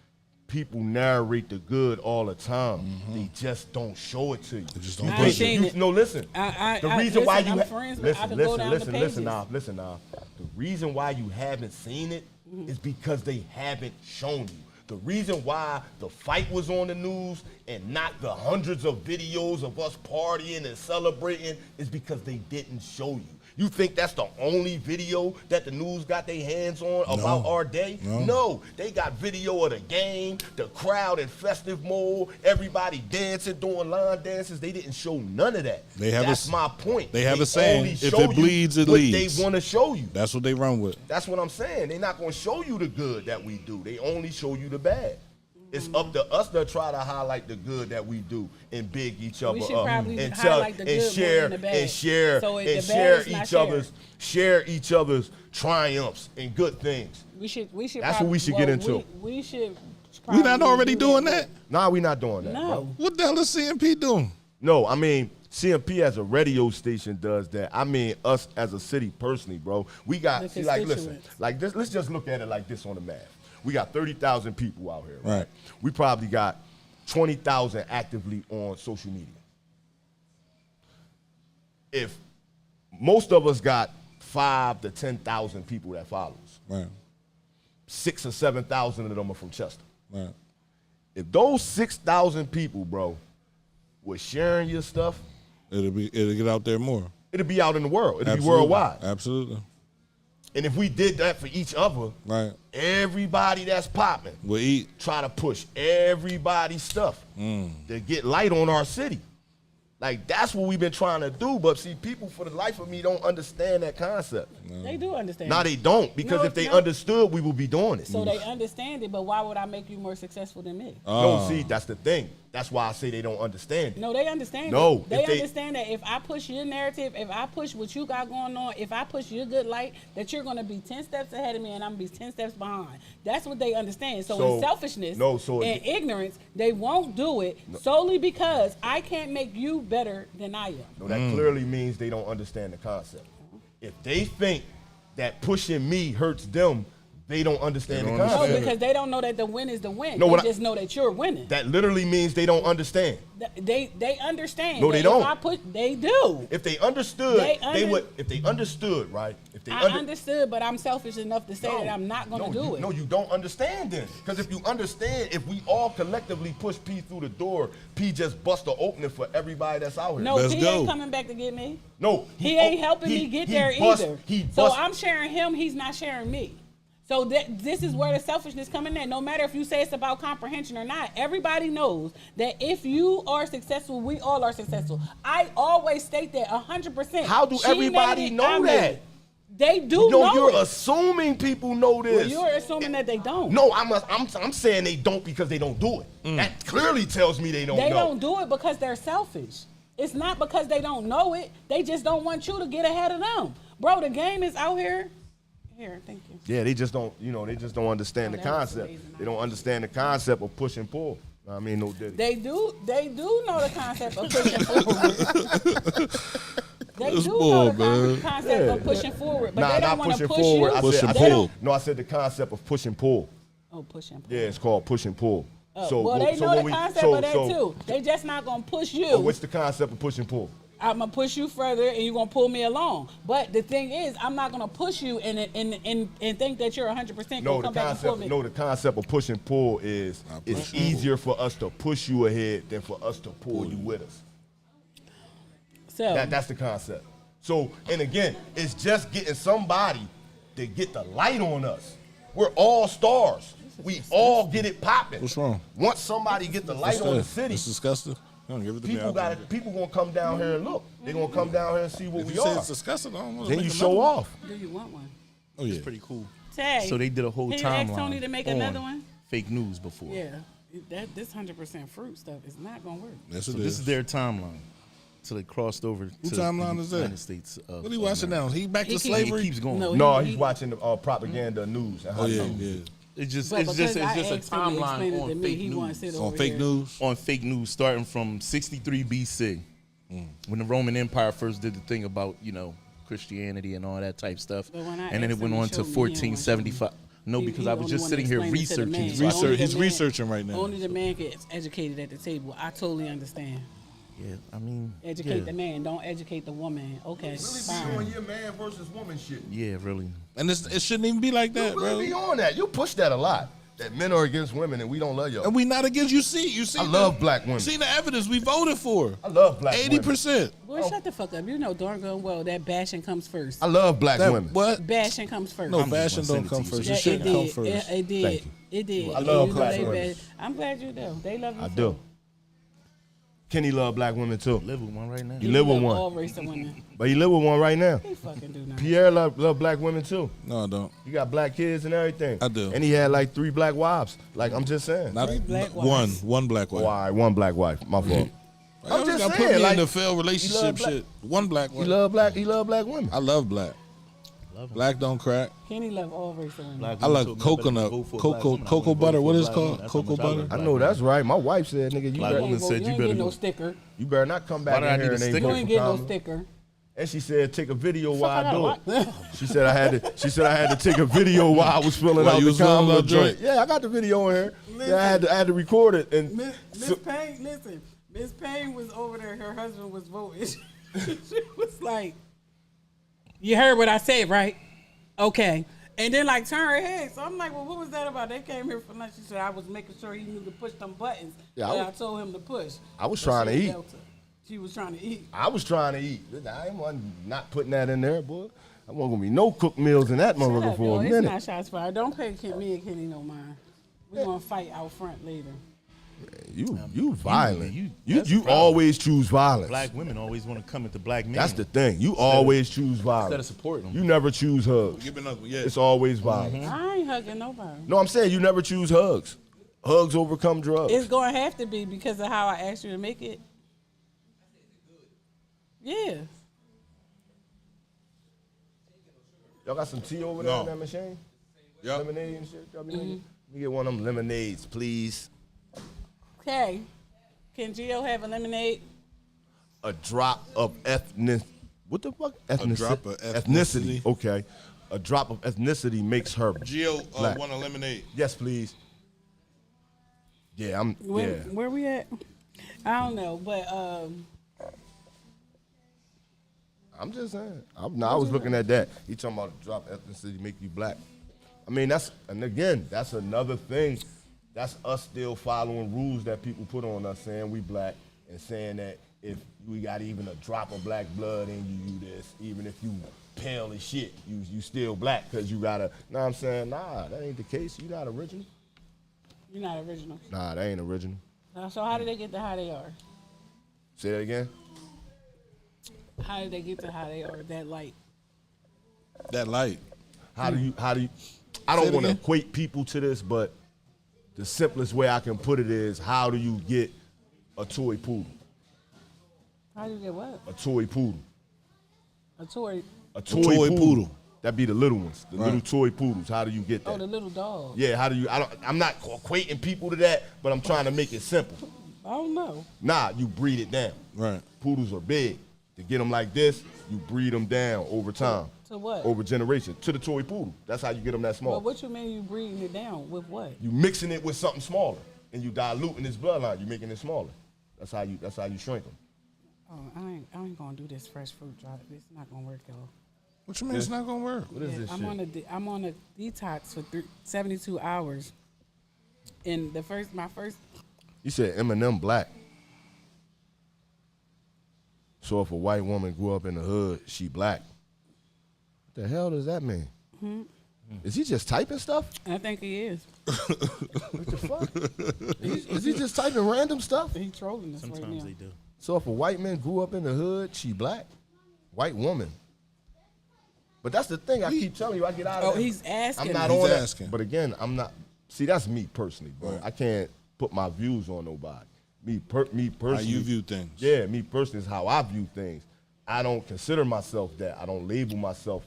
People narrate the good all the time. They just don't show it to you. They just don't I ain't seen it. No, listen. I- the I- reason why listen, you I'm friends with- I listen, could go down the listen pages. now. The reason why you haven't seen it is because they haven't shown you. The reason why the fight was on the news and not the hundreds of videos of us partying and celebrating is because they didn't show you. You think that's the only video that the news got their hands on about our day? No, they got video of the game, the crowd in festive mode, everybody dancing, doing line dances. They didn't show none of that. That's my point. They have a saying, only if show it bleeds, you it what leads. they want to show you. That's what they run with. That's what I'm saying. They're not going to show you the good that we do. They only show you the bad. It's up to us to try to highlight the good that we do and big each other We should up probably and highlight the good more than the bad. and share So and the bad share is not share each other's triumphs and good things. We should. That's what we should get into. We should. We not probably already do doing that? Nah, we not doing that. No. Bro. What the hell is CMP doing? No, I mean CMP as a radio station does that. I mean us as a city personally, bro. We got The see like listen, constituents. like this. Let's just look at it like this on the map. We got 30,000 people out here. Right. We probably got 20,000 actively on social media. If most of us got 5 to 10,000 people that follow us, Right. 6 or 7,000 of them are from Chester. Right. If those 6,000 people, bro, were sharing your stuff, It'll get out there more. it'll be out in the world. It'll be Absolutely. worldwide. Absolutely. And if we did that for each other, Right. everybody that's popping, We'll eat. try to push everybody's stuff to get light on our city. Like, that's what we've been trying to do. But see, people for the life of me don't understand that concept. They do understand. No, they don't. Because No, if they no. understood, we would be doing it. So they understand it, but why would I make you more successful than me? No, see, that's the thing. That's why I say they don't understand it. No, they understand No, it. They if they- understand that if I push your narrative, if I push what you got going on, if I push your good light, that you're going to be 10 steps ahead of me and I'm going to be 10 steps behind. That's what they understand. So So- in selfishness no, so and ignorance, they won't do it solely because I can't make you better than I am. No, that clearly means they don't understand the concept. If they think that pushing me hurts them, they don't understand They the don't No, concept. because they don't know that the win is the win. No, they what I- just know that you're winning. That literally means they don't understand. They understand. No, that they if don't. I put, they do. If they understood, They they would. If they understood, right? If they I understood, but I'm selfish enough to say that I'm not going to do you, it. No, you don't understand then. Because if you understand, if we all collectively push P through the door, P just bust the opening for everybody that's out here. No, Let's he go. ain't coming back to get me. No, He ain't helping me get there either. He So bust. I'm sharing him, he's not sharing me. So this is where the selfishness coming in. No matter if you say it's about comprehension or not, everybody knows that if you are successful, we all are successful. I always state that 100%. How do She everybody made it, know I made that? it. They do No, know you're it. assuming people know Well, this. you're assuming that they don't. No, I'm saying they don't because they don't do it. That clearly tells me they don't They know. don't do it because they're selfish. It's not because they don't know it. They just don't want you to get ahead of them. Bro, the game is out here. Here, thank you. Yeah, they just don't, they just don't understand the that was concept. amazing. They don't understand the concept of push and pull. I mean, no diddy. They do know the concept of pushing forward. They This do bull, know the man. concept of pushing forward, but Nah, they don't not want to pushing push forward. you. I Push said, and I pull. said, no, I said the concept of push and pull. Oh, push and pull. Yeah, it's called push and pull. Well, they know when the concept of that too. They just not gonna push you. What's the concept of push and pull? I'm gonna push you further, and you're gonna pull me along. But the thing is, I'm not gonna push you and think that you're 100% No, gonna come back and pull me. the concept of push and pull is it's easier for us to push you ahead than for us to pull you with us. So That's the concept. So, and again, it's just getting somebody to get the light on us. We're all stars. We all get it popping. What's wrong? Once somebody get the light on the city, It's disgusting. Don't give it to me. people gonna come down here and look. They're gonna come down here and see what If we you say are. it's disgusting, I don't want to Then make you another show one. off. do you want one? Oh yeah. It's pretty cool. Tay, So they did a whole can you ask timeline Tony to make on another one? fake news before. Yeah, this 100% fruit stuff is not gonna work. Yes, So it this is. is their timeline. So they crossed over to timeline the is that? United States. Of What are you watching now? America. He back to He keeps- slavery? It keeps going. No, No, he- he's watching the propaganda news. And how Oh they yeah, do. yeah. It's just But it's because just I a asked him to explain timeline it to on me, fake he wanted to news. sit On over fake here. news. On fake news, starting from 63 BC, when the Roman Empire first did the thing about Christianity and all that type stuff, But when I and then it asked went him on to to show me, he don't wanna show me. 1475. No, He- because he I was only just wanna sitting here explain it to the researching. man. this. Only the He's man- researching right now. Only the man gets educated at the table. I totally understand. Yeah, I mean, Educate yeah. the man, don't educate the woman. Okay, Really be fine. on your man versus woman shit. Yeah, really. And it shouldn't even be like that, You really bro. be on that. You push that a lot. that men are against women and we don't love y'all. And we not against you. See, I love black women. See the evidence we voted for. I love black women. 80%. Boy, shut the fuck up. You know darn good well that bashing comes first. I love black women. What? Bashing comes first. No, I'm just bashing gonna don't send come it to you. first. Yeah, It it should come did. first. It did. Thank you. It did. I love You know black they women. bad. I'm glad you do. They love you. I too. do. Kenny love black women too. Live with one right now. You live with love all one. race of women. But you live with one right now. They fucking do not. Pierre love black women too. No, I don't. You got black kids and everything. I do. And he had like 3 black wives. Like, I'm just saying. Not black one. wives. One black Oh, wife. all right, 1 black wife. My fault. I'm just Y'all saying. put me Like, in the failed relationship black- shit. One black he wife. love black women. I love black. Black don't crack. Kenny love all race of women. I like coconut, cocoa butter. What is it called? Cocoa butter. I know that's right. My wife said, nigga, you Black better, woman said you ain't better get no go. sticker. you better not come Why back do I in need here a and ain't sticker? You vote ain't for get no Kamala. sticker. And she said, take a video Fuck, while I do got it. She said I had to take a video while I was filling While out you the was filling Kamala out joint. joint? Yeah, I got the video in here. Yeah, I had to record it. And Miss so- Payne, listen. Miss Payne was over there. Her husband was voting. She was like, "You heard what I said, right? Okay." And then like turn her head. So I'm like, "Well, what was that about?" They came here for lunch. She said, "I was making sure he knew to push them buttons Yeah, that I I was- told him to push." I was But trying she to eat. Delta. She was trying to eat. I was trying to eat. I ain't not putting that in there, boy. I wasn't gonna be no cooked meals in that Shut motherfucker up, for yo. a It's minute. not shots fired. Don't pay me and Kenny no mind. We're gonna fight out front later. You violent. you- You that's the problem. always choose violence. Black women always want to come at the black men. That's the thing. You always choose instead of violence. supporting them. You never choose hugs. Give me another one. Yeah. It's always violence. I ain't hugging nobody. No, I'm saying you never choose hugs. Hugs overcome drugs. It's gonna have to be because of how I asked you to make it. Yeah. Y'all got some tea over there No. in that machine? Yep. Lemonade and shit? Y'all be making? Let me get one of them lemonades, please. Okay. Can Gio have a lemonade? A drop of ethnic. What the fuck? drop of ethnicity. Okay. A drop of ethnicity makes her. Gio Black. want a lemonade. Yes, please. Yeah, Where we at? I don't know, but I'm just saying. I was looking at that. He talking about drop ethnicity make you black. I mean, that's another thing. That's us still following rules that people put on us, saying we black and saying that if we got even a drop of black blood in you, you this. Even if you pale as shit, you still black because you got a. Know what I'm saying? Nah, that ain't the case. You not original. you're not original. Nah, that ain't original. So how did they get to how they are? Say that again. How did they get to how they are? That light. That light. How do you I Say don't it want to again? equate people to this, but the simplest way I can put it is how do you get a toy poodle? How do you get what? A toy poodle. A toy. A toy, toy poodle. poodle. That'd be the little ones, the Right. little toy poodles. How do you get that? Oh, the little dog. Yeah, how do you I'm not equating people to that, but I'm trying to make it simple. I don't know. Nah, you breed it down. Right. Poodles are big. To get them like this, you breed them down over time. To what? Over generation. To the toy poodle. That's how you get them that small. Well, what you mean you breeding it down with what? You mixing it with something smaller, and you diluting this bloodline. You making it smaller. That's how you shrink them. Oh, I ain't gonna do this fresh fruit drop. It's not gonna work, y'all. What you mean it's not gonna work? What is this I'm shit? I'm on a detox for 72 hours. And my first. You said Eminem black. So if a white woman grew up in the hood, she black. What the hell does that mean? Is he just typing stuff? I think he is. What the fuck? Is he just typing random stuff? He's trolling us right Sometimes now. they do. So if a white man grew up in the hood, she black? White woman. But that's the thing. I keep telling you, I get out of Oh, that. he's asking. I'm not He's on that. asking. But again, I'm not. See, that's me personally, bro. Right. I can't put my views on nobody. Me personally. How you view things. Yeah, me personally is how I view things. I don't consider myself that. I don't label myself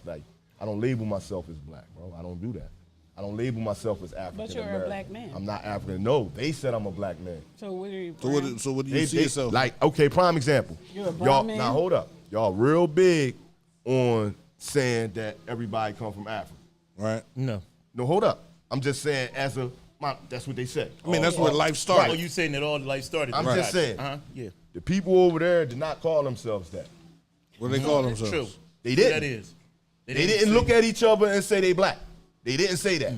as black, bro. I don't do that. I don't label myself as African But you're a American. black man. I'm not African. No, they said I'm a black man. So what are you? So what do you see yourself? Like, okay, prime example. You're a brown Y'all, man? now hold up. Y'all real big on saying that everybody come from Africa. right? No. No, hold up. I'm just saying that's what they said. I mean, that's where life started. Oh, you saying that all the life started? I'm just saying. Yeah. The people over there did not call themselves that. What do they call True. themselves? They True didn't. That is. They didn't look at each other and say they black. They didn't say that.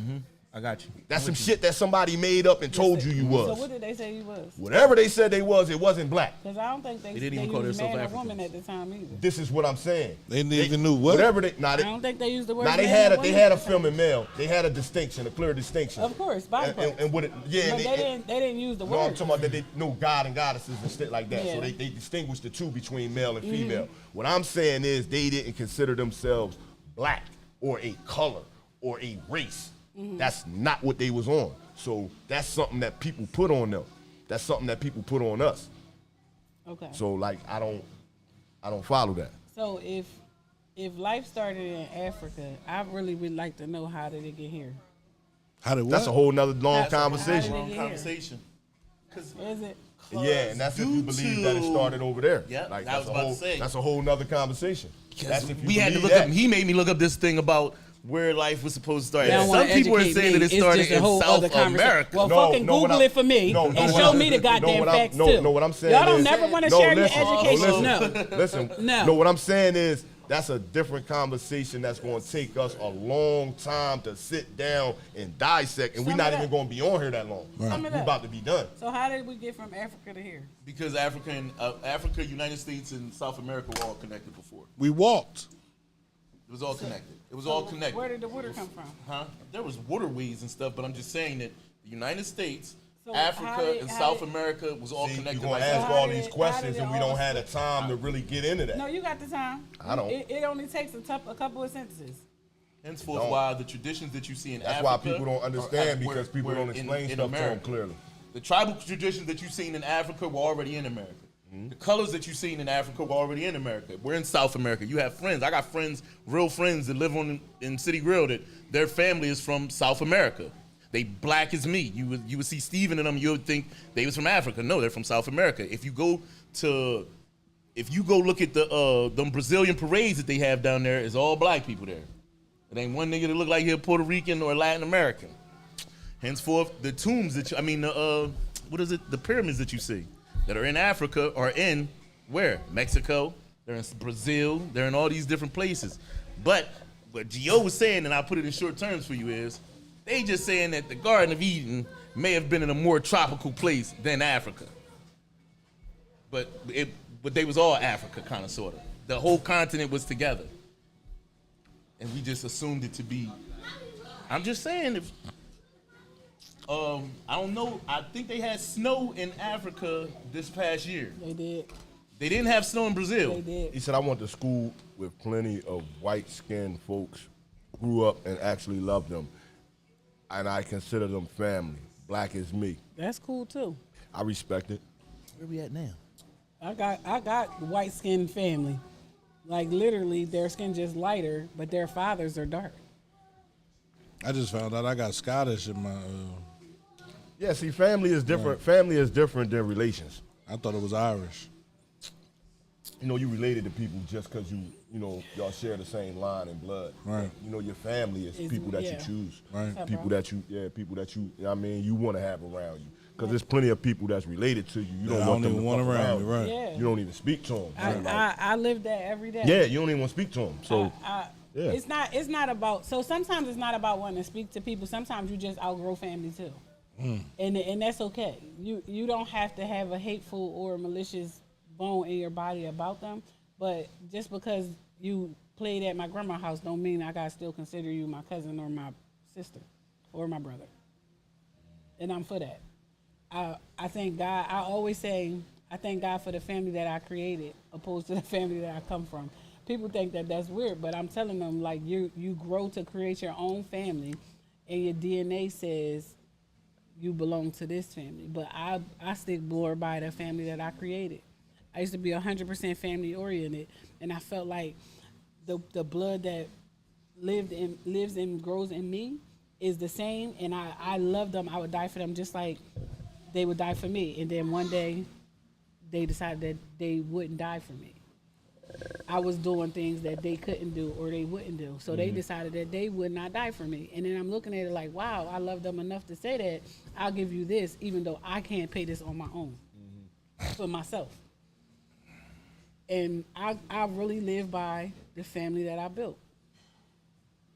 I got you. That's some shit that somebody made up and told you So was. what did they say you was? Whatever they said they was, it wasn't black. Because I don't think they didn't even call used themselves man or Africans. woman at the time either. This is what I'm saying. They didn't even knew what. Whatever they, nah, I they, don't think they used the word nah, they man had or a woman they had at a the time. feminine male. They had a distinction, a clear distinction. Of course, body And, parts. and what it, yeah, But and they didn't use the no, word. I'm talking about that they know God and goddesses and shit like that. Yeah. So they distinguished the two between male and Mm-hmm. female. What I'm saying is they didn't consider themselves black or a color or a race. Mm-hmm. That's not what they was on. So that's something that people put on them. That's something that people put on us. Okay. So like I don't follow that. So if life started in Africa, I really would like to know how did it get here? How did what? That's a whole nother long That's a- conversation. how Long did conversation. Because Is it? Yeah, and that's if you due believe that it to- started over there. Yeah, like I was about to say. that's a whole nother conversation. That's if you we had to believe look that. up. He made me look up this thing about where life was supposed to start. They don't Some wanna people are educate saying me. that it It's started just a in whole South other conversation. America. Well, No, fucking no, what Google I- it for me no, no, and what show I- me the no, goddamn what I'm- facts no, too. no, what I'm saying Y'all don't is- never want to no, share listen, your education. listen, No. Listen, No. no, what I'm saying is that's a different conversation that's going to take us a long time to sit down and dissect, and we're Sum not it even up. going to be on here that long. Sum it We're up. about to be done. So how did we get from Africa to here? Because Africa, United States, and South America were all connected before. We walked. It was all connected. It was all connected. Where did the water come from? Huh? There was waterways and stuff, but I'm just saying that the United States, So how Africa, did- and how South did- America was all See, connected. you're going like to ask that. How all did these it- how questions, did it and we all don't have the split? time to really get into that. No, you got the time. I don't. It only takes a couple of sentences. Henceforth, Don't. why the traditions that you see in That's Africa why people don't are- understand, were- because people were don't explain in stuff to them America. clearly. The tribal traditions that you've seen in Africa were already in America. Mm-hmm. The colors that you've seen in Africa were already in America. We're in South America. You have friends. I got friends, real friends that live in City Grill that their family is from South America. They black as me. You would see Steven and them, you would think they was from Africa. No, they're from South America. If you go look at them Brazilian parades that they have down there, it's all black people there. It ain't one nigga that look like he a Puerto Rican or Latin American. Henceforth, the tombs that the pyramids that you see that are in Africa are in where? Mexico, they're in Brazil, they're in all these different places. But what Gio was saying, and I put it in short terms for you, is they just saying that the Garden of Eden may have been in a more tropical place than Africa. But they was all Africa, kind of, sort of. The whole continent was together. And we just assumed it to be. I'm just saying, if I don't know. I think they had snow in Africa this past year. They did. They didn't have snow in Brazil. They did. He said, I went to school with plenty of white-skinned folks, grew up and actually loved them, and I consider them family. Black as me. That's cool too. I respect it. Where we at now? I got white skinned family. Like literally their skin just lighter, but their fathers are dark. I just found out I got Scottish in my. Yeah, see, family is different. Family is different than relations. I thought it was Irish. You know, you related to people just because y'all share the same line and blood. Right. You know, your family is people that you yeah. choose. Right. What's up, People bro? that you, you want to have around you. Because there's plenty of people that's related to you. You I don't don't want them even to want fuck around me, around. right? Yeah. You don't even speak to them. I live that every day. Yeah, you don't even want to speak to them. So, yeah. It's not about, so sometimes it's not about wanting to speak to people. Sometimes you just outgrow family too. And that's okay. You don't have to have a hateful or malicious bone in your body about them, but just because you played at my grandma's house don't mean I gotta still consider you my cousin or my sister or my brother. And I'm for that. I thank God. I always say I thank God for the family that I created opposed to the family that I come from. People think that that's weird, but I'm telling them, like, you grow to create your own family, and your DNA says you belong to this family. But I stick more by the family that I created. I used to be 100% family oriented, and I felt like the blood that lives and grows in me is the same, and I love them. I would die for them just like they would die for me. And then one day, they decided that they wouldn't die for me. I was doing things that they couldn't do or they wouldn't do. So they decided that they would not die for me. And then I'm looking at it like, wow, I love them enough to say that I'll give you this, even though I can't pay this on my own for myself. And I really live by the family that I built.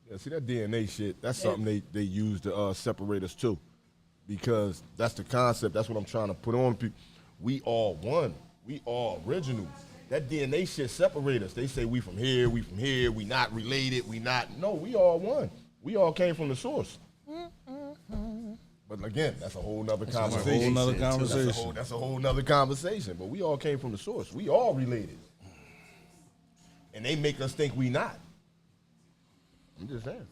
Yeah, see that DNA shit, that's something they use to separate us too. Because that's the concept, that's what I'm trying to put on people. We all one. We all original. That DNA shit separate us. They say we from here, we not related, we not. No, we all one. We all came from the source. But again, that's a whole nother conversation. That's a whole nother conversation. But we all came from the source. We all related. And they make us think we not. I'm just saying.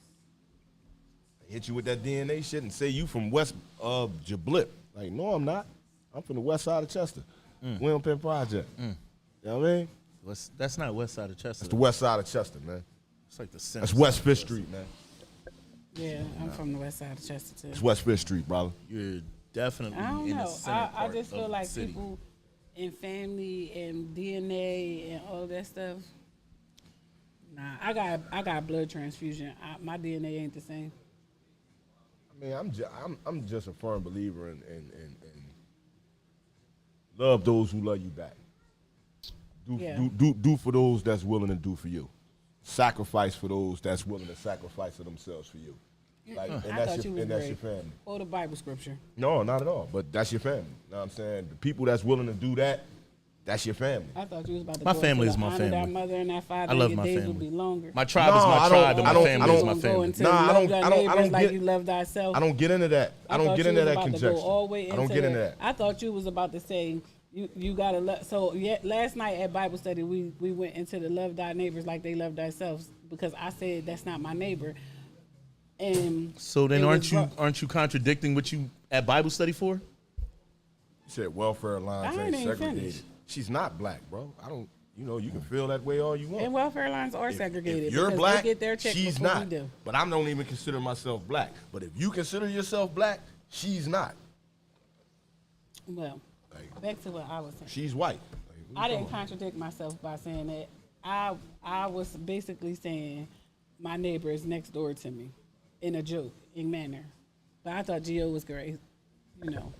They hit you with that DNA shit and say you from West Jablip. Like, no, I'm not. I'm from the west side of Chester. William Penn Project. You know what I mean? That's not west side of Chester. That's the west side of Chester, man. It's like the center. That's West Fifth Street, man. Yeah, I'm from the west side of Chester too. It's West Fifth Street, brother. You're definitely I don't in the know. center I part just feel of like the city. people in family and DNA and all that stuff. Nah, I got blood transfusion. My DNA ain't the same. I mean, I'm just a firm believer in love those who love you back. Do for those that's willing to do for you. Sacrifice for those that's willing to sacrifice for themselves for you. Like, and I thought you was that's great. your family. Or the Bible scripture. No, not at all. But that's your family. You know what I'm saying? The people that's willing to do that, that's your family. I thought you was about to My go family into is the my honor family. Thy mother and thy father. I love and your my days family. will be longer. My tribe is No, my I tribe, don't- and my I family don't- is my Go family. into Nah, I love don't- thy I don't neighbors like get- you love thyself. I don't get into that. I don't thought get you into was that about to conjecture. go all the way I don't into get into that. I thought you was about to say you gotta love. So yeah, last night at Bible study we went into the love thy neighbors like they love themselves because I said that's not my neighbor. And So then it aren't was you rough. contradicting what you at Bible study for? You said welfare lines I ain't ain't even segregated. finished. She's not black, bro. I don't. You know, you can feel that way all you want. And welfare lines are segregated. If you're because black, they get their check she's before not. we do. But I don't even consider myself black. But if you consider yourself black, she's not. Well, Like, back to what I was saying. she's white. Like, what I you didn't talking contradict myself by saying that. I was basically saying my neighbor is next door to me in a joking manner. But I thought Gio was great. You know,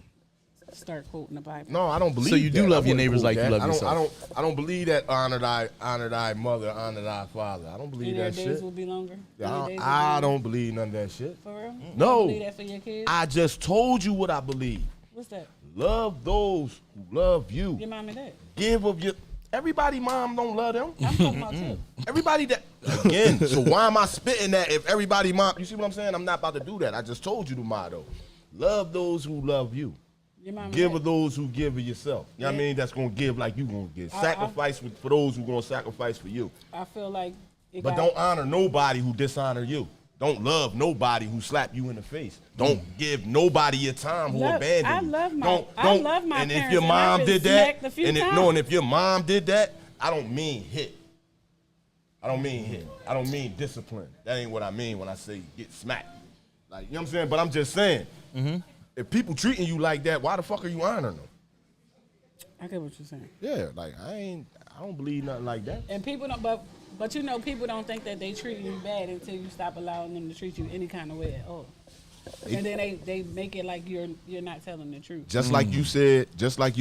start quoting the Bible. about? No, I don't believe. So you do that. love I your wouldn't neighbors quote like you that. love yourself. I don't believe that honor thy mother, honor thy father. I don't believe And their that days shit. will be longer. Yeah, Their days will be I longer. don't believe none of that shit. For real? You No. don't believe that for your kids? I just told you what I believe. What's that? Love those who love you. Your mom and dad. Give of your. Everybody, mom don't love them. I'm talking about you. Everybody that again. So why am I spitting that if everybody mom? You see what I'm saying? I'm not about to do that. I just told you the motto. Love those who love you. Your mom and Give dad. of those who give of yourself. You know what I Yeah. mean? That's gonna give like you gonna give. I- Sacrifice for those who gonna sacrifice for you. I feel like it But got, don't honor nobody who dishonor you. Don't love nobody who slap you in the face. Don't give nobody your time who Love- abandoned I you. love my- Don't, I don't, love my and if parents, your and I've mom been did that, smacked a few and times. if your mom did that, I don't mean hit. I don't mean hit. I don't mean discipline. That ain't what I mean when I say get smacked. Like, you know what I'm saying? But I'm just saying, if people treating you like that, why the fuck are you honoring them? I get what you're saying. Yeah, like I don't believe nothing like that. And people don't, but you know, people don't think that they treat you bad until you stop allowing them to treat you any kind of way at all. And then they make it like you're not telling the truth. Just like you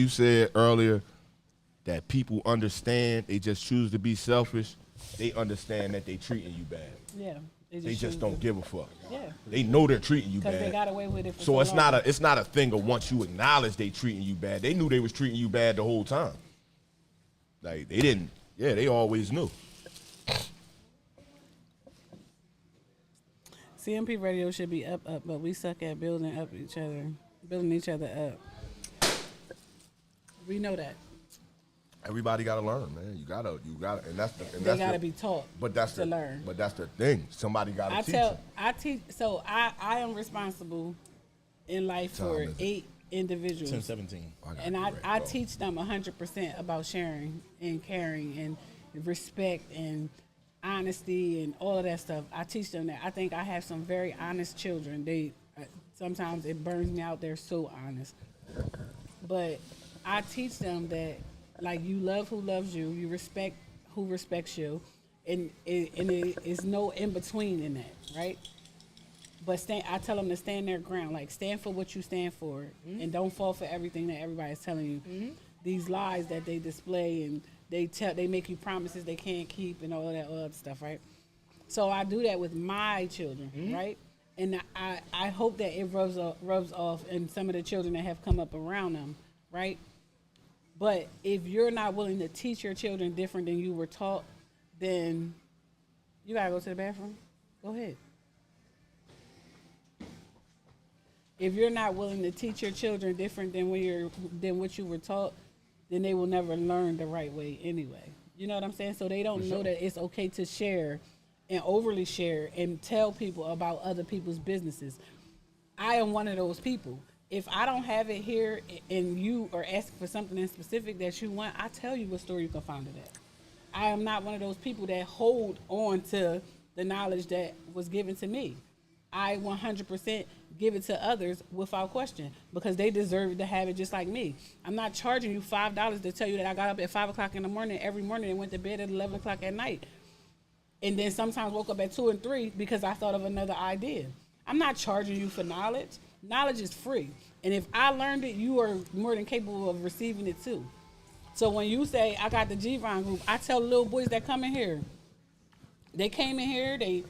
said earlier, that people understand, they just choose to be selfish. They understand that they treating you bad. Yeah. They just choose don't to- give a fuck. Yeah. They know they're treating you Because they got bad. away with it for So it's long. not a thing of once you acknowledge they treating you bad. They knew they was treating you bad the whole time. Like they didn't. Yeah, they always knew. CMP radio should be up, but we suck at building each other up. We know that. Everybody gotta learn, man. You gotta, and that's the. And They that's gotta the, be taught But that's to the, learn. But that's the thing. Somebody gotta teach them. I teach. So I am responsible in life for Time is it? 8 individuals. 10, 17. And I teach them 100% about sharing and caring and respect and honesty and all of that stuff. I teach them that. I think I have some very honest children. They sometimes it burns me out. They're so honest, but I teach them that like you love who loves you, you respect who respects you, and it is no in between in that, right? But I tell them to stand their ground, like stand for what you stand for, and don't fall for everything that everybody's telling you. These lies that they display and they make you promises they can't keep and all that other stuff, right? So I do that with my children, right? And I hope that it rubs off in some of the children that have come up around them, right? But if you're not willing to teach your children different than you were taught, then you gotta go to the bathroom. Go ahead. If you're not willing to teach your children different than what you were taught, then they will never learn the right way anyway. You know what I'm saying? So they don't know that it's okay to share and overly share and tell people about other people's businesses. I am one of those people. If I don't have it here and you are asking for something in specific that you want, I tell you what store you can find it at. I am not one of those people that hold on to the knowledge that was given to me. I 100% give it to others without question because they deserve to have it just like me. I'm not charging you $5 to tell you that I got up at 5 o'clock in the morning every morning and went to bed at 11 o'clock at night. And then sometimes woke up at 2 and 3 because I thought of another idea. I'm not charging you for knowledge. Knowledge is free. And if I learned it, you are more than capable of receiving it too. So when you say, I got the G-Vine group, I tell the little boys that come in here, they came in here, they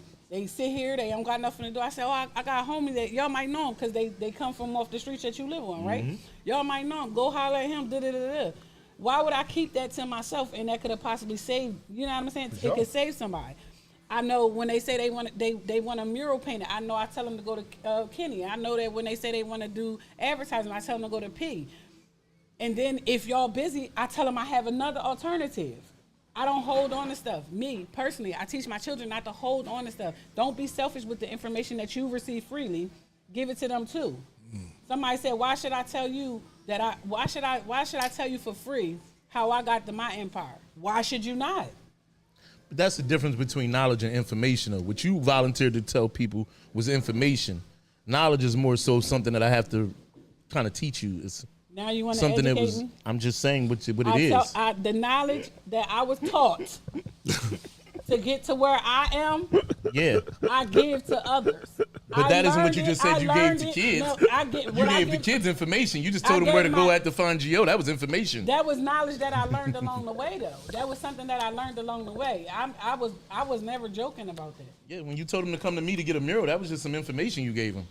sit here, they don't got nothing to do. I say, oh, I got a homie that y'all might know him because they come from off the streets that you live on, right? Y'all might know him. Go holler at him, da-da-da-da. Why would I keep that to myself and that could have possibly saved, you know what I'm saying? It could save somebody. I know when they say they want a mural painted, I know I tell them to go to Kenny. I know that when they say they want to do advertising, I tell them to go to P. And then if y'all busy, I tell them I have another alternative. I don't hold on to stuff. Me, personally, I teach my children not to hold on to stuff. Don't be selfish with the information that you receive freely. Give it to them too. Somebody said, why should I tell you that why should I tell you for free how I got to my empire? Why should you not? But that's the difference between knowledge and information. Though. What you volunteered to tell people was information. Knowledge is more so something that I have to kind of teach you. It's now you want to something educate that was. me? I'm just saying what it is. The knowledge that I was taught to get to where I am, Yeah. I give to others. But that isn't what you just said you gave to kids. No, You gave the kids information. You just told them where to go at to find Gio. That was information. That was knowledge that I learned along the way, though. That was something that I learned along the way. I was never joking about that. Yeah, when you told them to come to me to get a mural, that was just some information you gave them.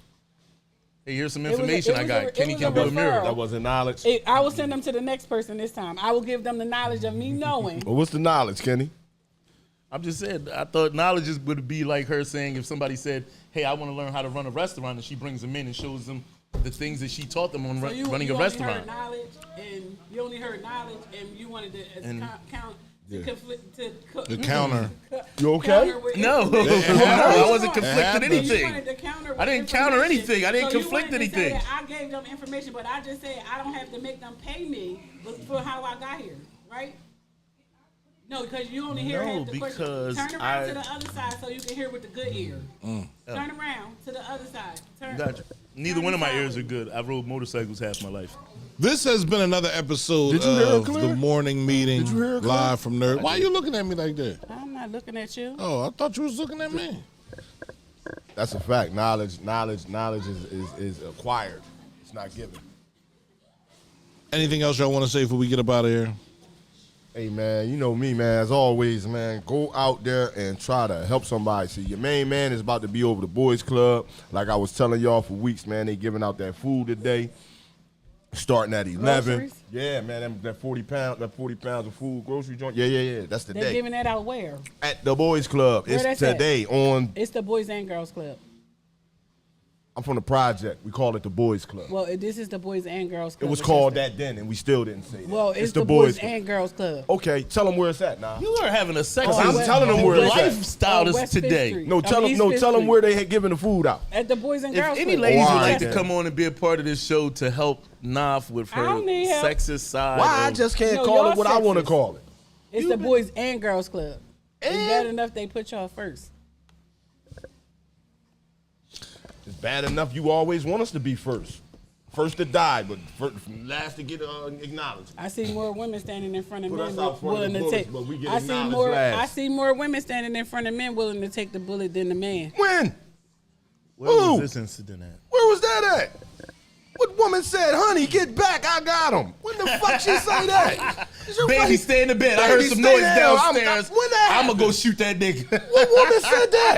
Hey, here's some It was information I got. Kenny can do a mural. referral. That wasn't knowledge. I will send them to the next person this time. I will give them the knowledge of me knowing. Well, what's the knowledge, Kenny? I'm just saying, I thought knowledge would be like her saying if somebody said, hey, I want to learn how to run a restaurant, and she brings them in and shows them the things that she taught them on running a only restaurant. Heard knowledge, and you only heard knowledge, and you wanted to count. The counter. You okay? No, I wasn't conflicting happened. anything. I didn't counter anything. I didn't conflict anything. I gave them information, but I just said I don't have to make them pay me for how I got here, right? No, because you only hear half the question. because Turn around to the other side so you can hear with the good ear. Turn around to the other side. Gotcha. Neither one of my ears are good. I rode motorcycles half my life. This has been another episode Did you hear it of clear? the morning meeting Did you hear it clear? live from Nerd. Why are you looking at me like that? I'm not looking at you. Oh, I thought you was looking at me. That's a fact. Knowledge is acquired. It's not given. Anything else y'all want to say before we get up out of here? Hey, man, you know me, man. As always, man, go out there and try to help somebody. See, your main man is about to be over the boys club. Like I was telling y'all for weeks, man, they giving out that food today, starting at 11. Groceries? Yeah, man, that 40 pounds of food, grocery joint. Yeah. That's the They're day. giving that out where? At the boys club. Where It's that's at? today on. It's the Boys and Girls Club. I'm from the project. We call it the boys club. Well, this is the Boys and Girls Club. It was called that then, and we still didn't say that. Well, it's the Boys and Girls Club. Okay, tell them where it's at now. You are having a sexist I'm telling them where it's at. lifestyle West Fifth today. Street. No, tell East them. Fifth tell them Street. where they had given the food out. At the Boys and If Girls any Club. ladies would Alright, like to then. come on and be a part of this show to help Naf with her I don't need help. sexist side. Why I of- just can't No, call y'all it what I want to sexist. call it? It's the Boys and Girls Club. It's And- bad enough they put y'all first. It's bad enough you always want us to be first. First to die, but last to get acknowledged. I see more women standing in front of Put men us out front of willing the to bullets, take. but we get I see acknowledged more. last. I see more women standing in front of men willing to take the bullet than the man. When? Where Who? was this incident at? Where was that at? What woman said, honey, get back, I got him? When the fuck she say that? Baby, stay in the bed. I Baby, heard some stay noise there. downstairs. When that I'm gonna go happened? shoot that nigga. What woman said that?